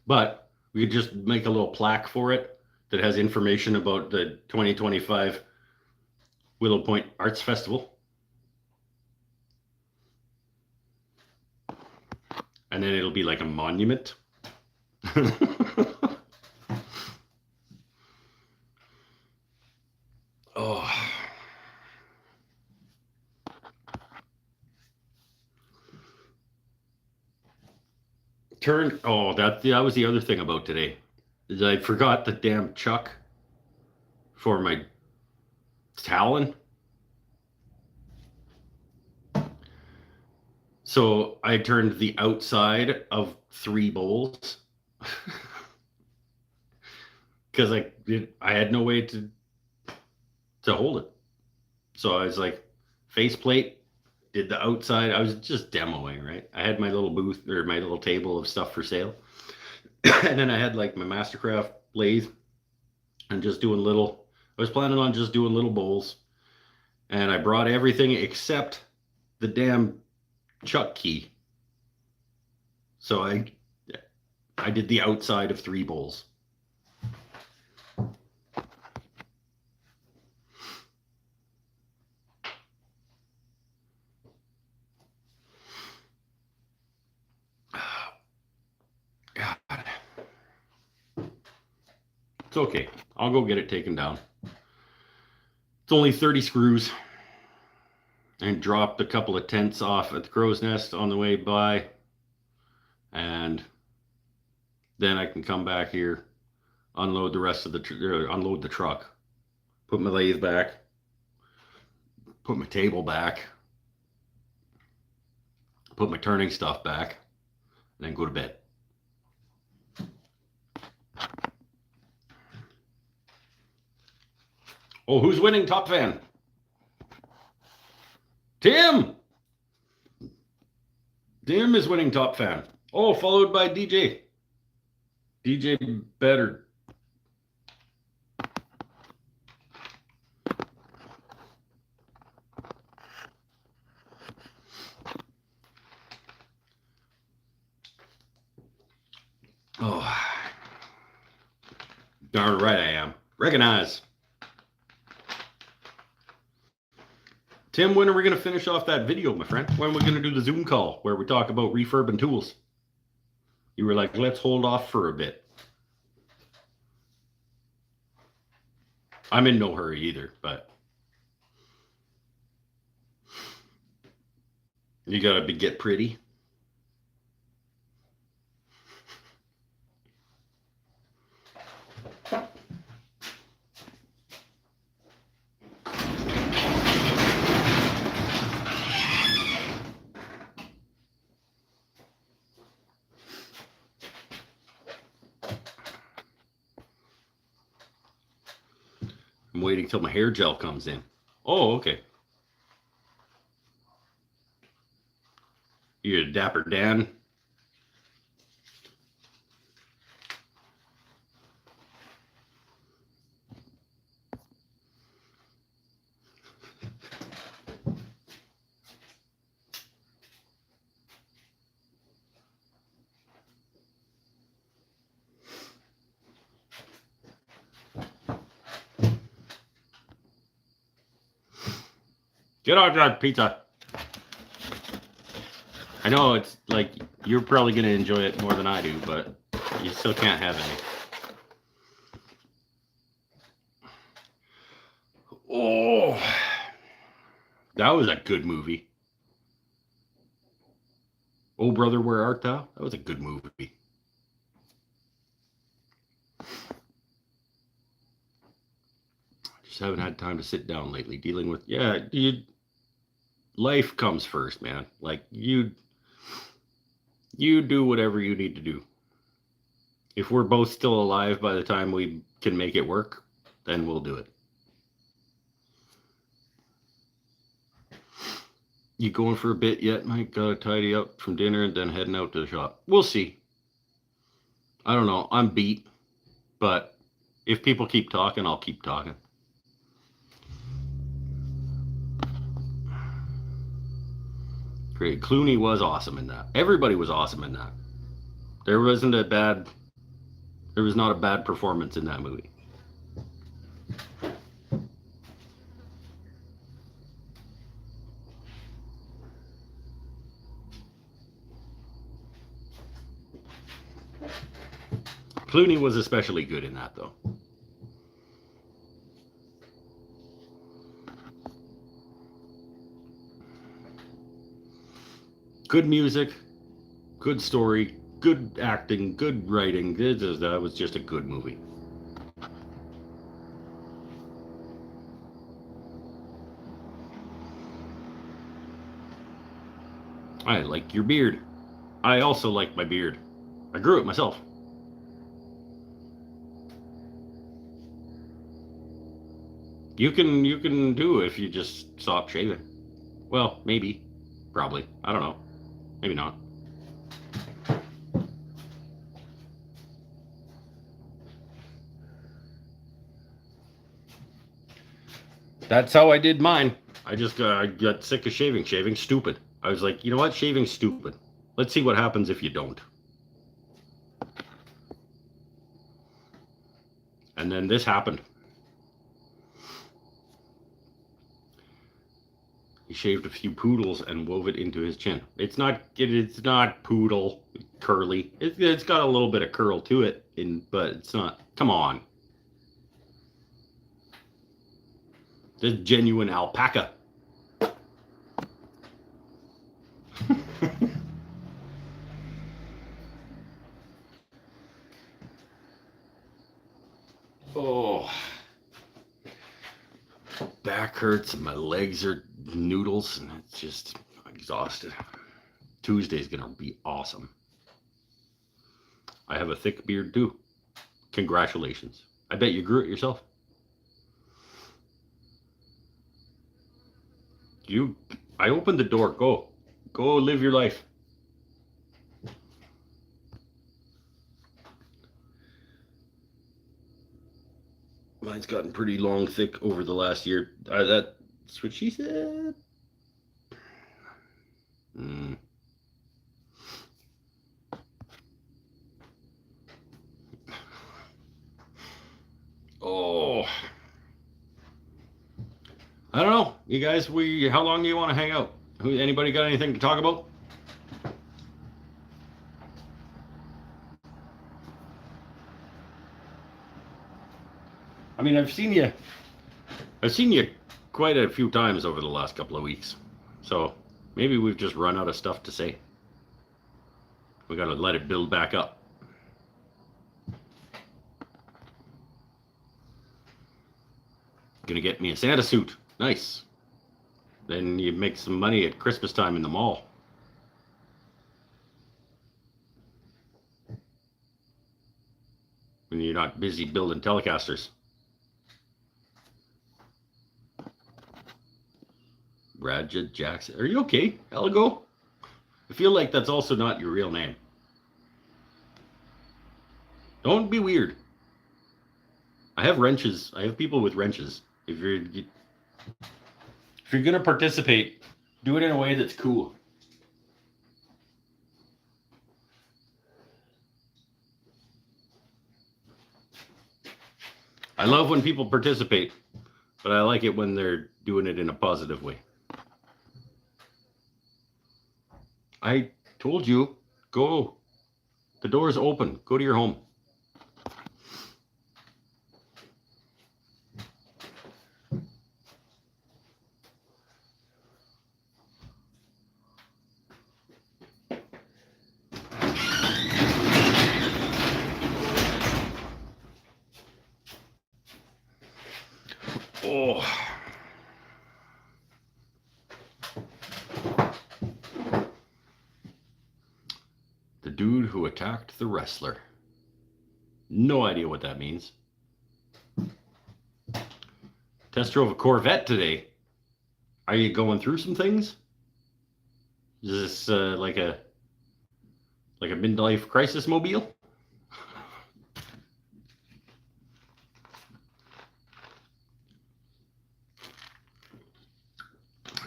But we could just make a little plaque for it that has information about the 2025 Willow Point Arts Festival. And then it'll be like a monument. Oh. That was the other thing about today. Is I forgot the damn chuck for my Talon. So I turned the outside of 3 bowls because I had no way to hold it. So I was like, faceplate, did the outside. I was just demoing, right? I had my little booth or my little table of stuff for sale. And then I had like my Mastercraft lathe and just doing little, I was planning on just doing little bowls. And I brought everything except the damn chuck key. So I did the outside of 3 bowls. God. It's okay. I'll go get it taken down. It's only 30 screws. And dropped a couple of tents off at the crow's nest on the way by. And then I can come back here, unload the rest of unload the truck, put my lathe back, put my table back, put my turning stuff back, and then go to bed. Oh, who's winning Top Fan? Tim! Tim is winning Top Fan. Oh, followed by DJ. DJ Better. Oh. Darn right I am. Recognize. Tim, when are we going to finish off that video, my friend? When are we going to do the Zoom call where we talk about refurb and tools? You were like, let's hold off for a bit. I'm in no hurry either, but you got to get pretty. I'm waiting till my hair gel comes in. Oh, okay. You're a Dapper Dan. Get off that pizza. I know it's like You're probably going to enjoy it more than I do, but you still can't have any. Oh, that was a good movie. Oh, Brother, Where Art Thou? That was a good movie. Just haven't had time to sit down lately dealing with, life comes first, man. Like, you do whatever you need to do. If we're both still alive by the time we can make it work, then we'll do it. You going for a bit yet, Mike? Gotta tidy up from dinner and then heading out to the shop. We'll see. I don't know. I'm beat. But if people keep talking, I'll keep talking. Great. Clooney was awesome in that. Everybody was awesome in that. There was not a bad performance in that movie. Clooney was especially good in that, though. Good music, good story, good acting, good writing. That was just a good movie. I like your beard. I also like my beard. I grew it myself. You can do it if you just stop shaving. Well, maybe. Probably. I don't know. Maybe not. That's how I did mine. I got sick of shaving. Shaving's stupid. I was like, you know what? Shaving's stupid. Let's see what happens if you don't. And then this happened. He shaved a few poodles and wove it into his chin. It's not poodle curly. It's got a little bit of curl to it, but it's not. Come on. This genuine alpaca. Oh. Back hurts and my legs are noodles and it's just exhausted. Tuesday's gonna be awesome. I have a thick beard too. Congratulations. I bet you grew it yourself. I opened the door. Go live your life. Mine's gotten pretty long, thick over the last year. That's what she said. Oh, I don't know, you guys. How long do you want to hang out? Anybody got anything to talk about? I mean, I've seen you quite a few times over the last couple of weeks. So maybe we've just run out of stuff to say. We got to let it build back up. Gonna get me a Santa suit. Nice. Then you make some money at Christmas time in the mall. When you're not busy building Telecasters. Bradjet Jackson. Are you okay, Elgo? I feel like that's also not your real name. Don't be weird. I have wrenches. I have people with wrenches. If you're gonna participate, do it in a way that's cool. I love when people participate, but I like it when they're doing it in a positive way. I told you Go. The door is open. Go to your home. Oh. The dude who attacked the wrestler. No idea what that means. Test drove a Corvette today. Are you going through some things? Is this like a midlife crisis mobile?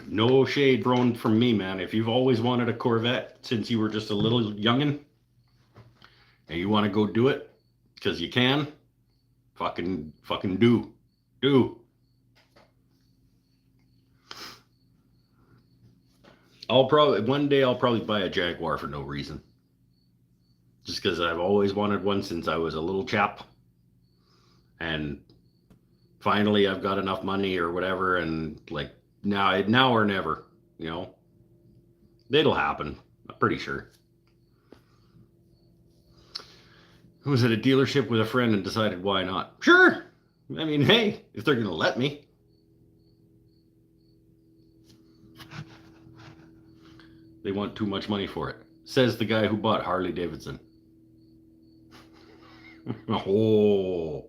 No shade thrown from me, man. If you've always wanted a Corvette since you were just a little youngin', and you want to go do it because you can, fucking do. One day I'll probably buy a Jaguar for no reason, just because I've always wanted one since I was a little chap, and finally I've got enough money or whatever, and like now or never, you know. It'll happen, I'm pretty sure. I was at a dealership with a friend and decided why not. Sure. I mean, hey, if they're going to let me. They want too much money for it, says the guy who bought Harley Davidson. Oh.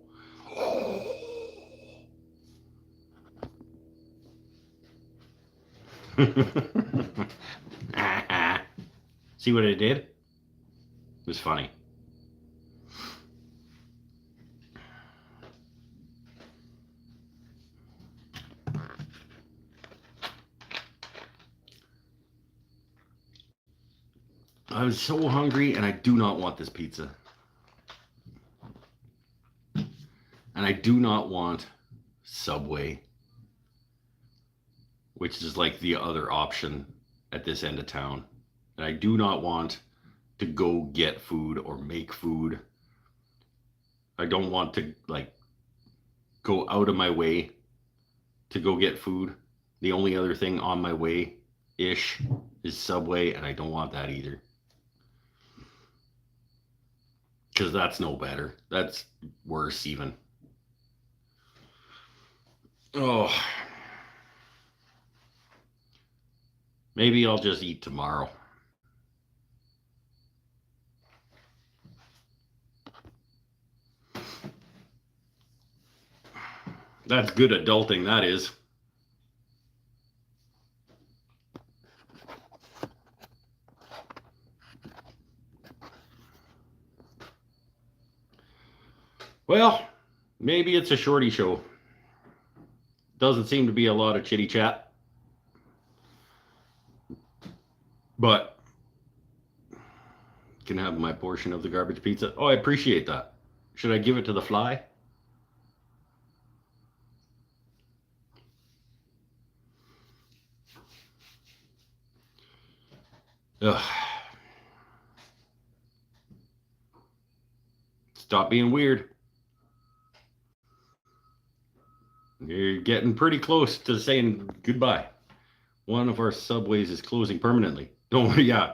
See what I did? It was funny. I'm so hungry and I do not want this pizza. And I do not want Subway, which is like the other option at this end of town. And I do not want to go get food or make food. I don't want to like go out of my way to go get food. The only other thing on my way-ish is Subway, and I don't want that either. Because that's no better. That's worse even. Oh. Maybe I'll just eat tomorrow. That's good adulting, that is. Well, maybe it's a shorty show. Doesn't seem to be a lot of chitty chat. But can have my portion of the garbage pizza. Oh, I appreciate that. Should I give it to the fly? Ugh. Stop being weird. You're getting pretty close to saying goodbye. One of our subways is closing permanently. Don't, yeah.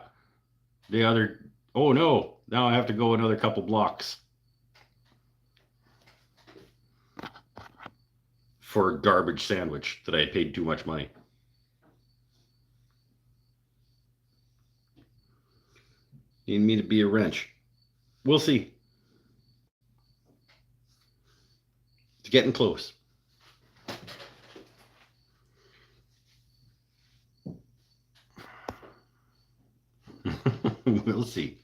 The other, oh no, now I have to go another couple blocks for a garbage sandwich that I paid too much money. Need me to be a wrench. We'll see. It's getting close. We'll see.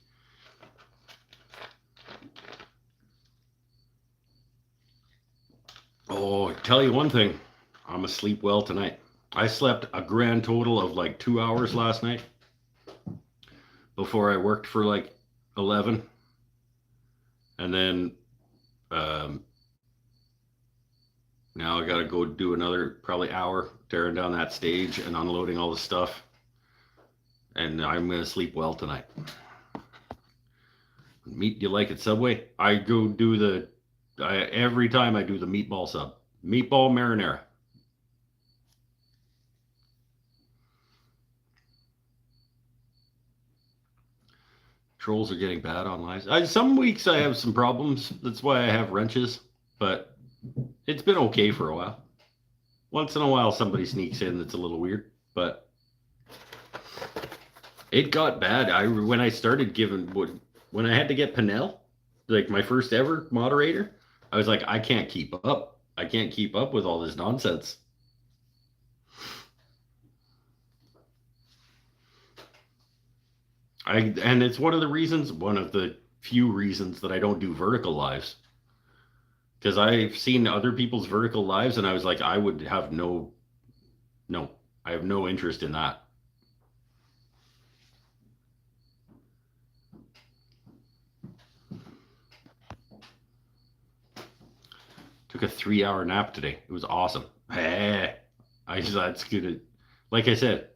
Oh, tell you one thing. I'm asleep well tonight. I slept a grand total of like 2 hours last night before I worked for like 11. And then now I got to go do another probably hour tearing down that stage and unloading all the stuff. And I'm going to sleep well tonight. Meat you like at Subway? I go do every time I do the meatball sub. Meatball marinara. Trolls are getting bad online. Some weeks I have some problems. That's why I have wrenches. But it's been okay for a while. Once in a while somebody sneaks in that's a little weird. But it got bad. When I started when I had to get Pinnell, like my first ever moderator, I was like, I can't keep up. I can't keep up with all this nonsense. And it's one of the few reasons that I don't do vertical lives. Because I've seen other people's vertical lives and I was like, I would have I have no interest in that. Took a 3-hour nap today. It was awesome. That's good. Like I said,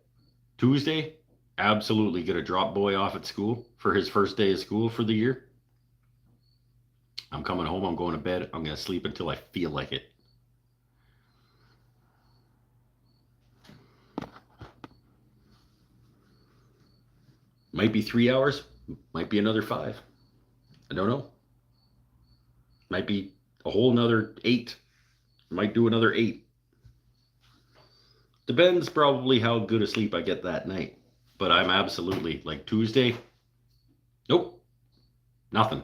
Tuesday, absolutely gonna drop boy off at school for his first day of school for the year. I'm coming home. I'm going to bed. I'm gonna sleep until I feel like it. Might be 3 hours. Might be another 5. I don't know. Might be a whole another 8. Might do another 8. Depends probably how good a sleep I get that night. But I'm absolutely, like Tuesday, nope, nothing.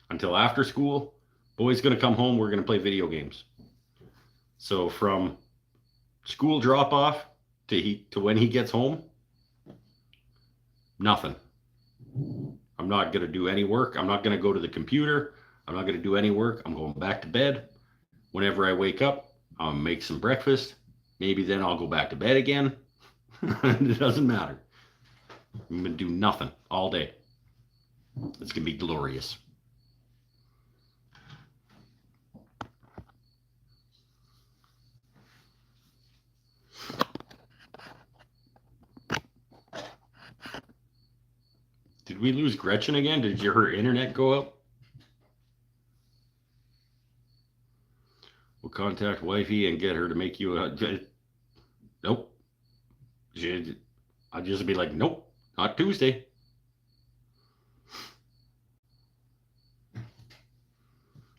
Until after school, boy's going to come home, we're going to play video games. So from school drop off to when he gets home, nothing. I'm not going to do any work. I'm not going to go to the computer. I'm not going to do any work. I'm going back to bed. Whenever I wake up, I'll make some breakfast. Maybe then I'll go back to bed again. It doesn't matter. I'm going to do nothing all day. It's going to be glorious. Did we lose Gretchen again? Did her internet go up? We'll contact wifey and get her to make you a... Nope. I'd just be like, nope, not Tuesday.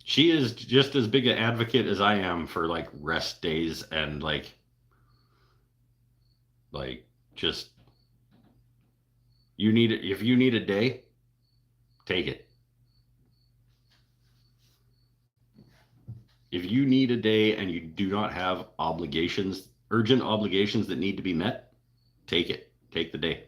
She is just as big an advocate as I am for like rest days and like just if you need a day, take it. If you need a day and you do not have urgent obligations that need to be met, take it. Take the day.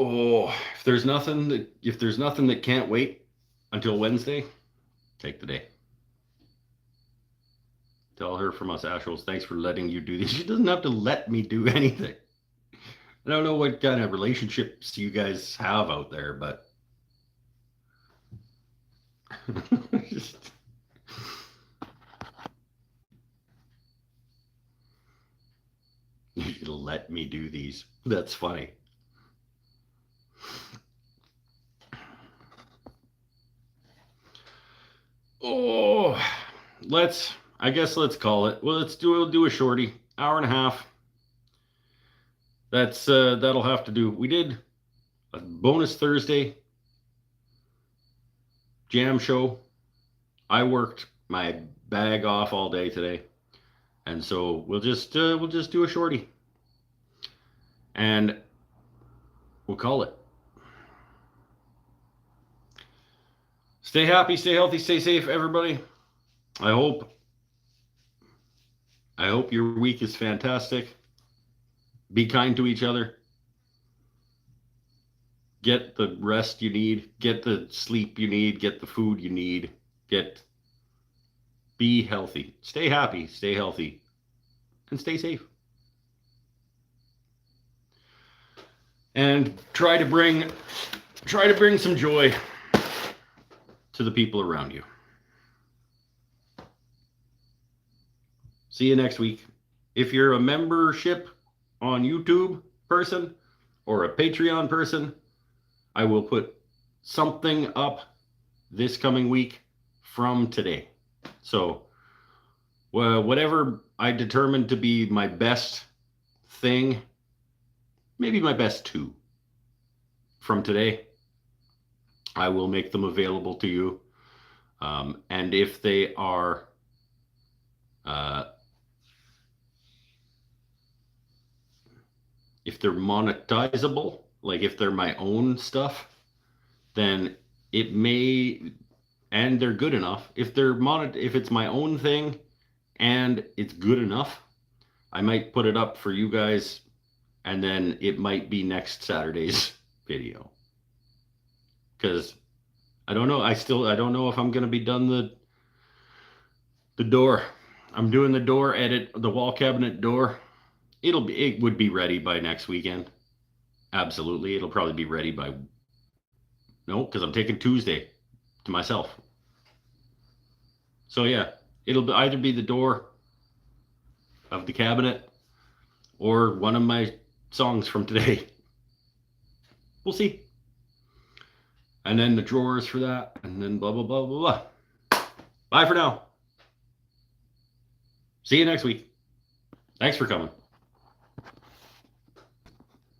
Oh, if there's nothing that can't wait until Wednesday, take the day. Tell her from us, Ashles, thanks for letting you do this. She doesn't have to let me do anything. I don't know what kind of relationships you guys have out there, but just... You let me do these. That's funny. Oh, I guess let's call it. Well, we'll do a shorty, hour and a half. That'll have to do. We did a bonus Thursday jam show. I worked my bag off all day today, and so we'll just do a shorty, and we'll call it. Stay happy, stay healthy, stay safe, everybody. I hope your week is fantastic. Be kind to each other. Get the rest you need. Get the sleep you need. Get the food you need. Be healthy. Stay happy, stay healthy, and stay safe. And try to bring some joy to the people around you. See you next week. If you're a membership on YouTube person or a Patreon person, I will put something up this coming week from today. So whatever I determined to be my best thing, maybe my best two from today, I will make them available to you. And if they are if they're monetizable, like if they're my own stuff, then it may, and they're good enough. If it's my own thing and it's good enough, I might put it up for you guys, and then it might be next Saturday's video. Because I don't know. I don't know if I'm gonna be done the door. I'm doing the door edit, the wall cabinet door. It would be ready by next weekend. Absolutely. It'll probably be ready by, no, because I'm taking Tuesday to myself. So yeah, it'll either be the door of the cabinet or one of my songs from today. We'll see. And then the drawers for that, and then blah, blah, blah, blah, blah. Bye for now. See you next week. Thanks for coming.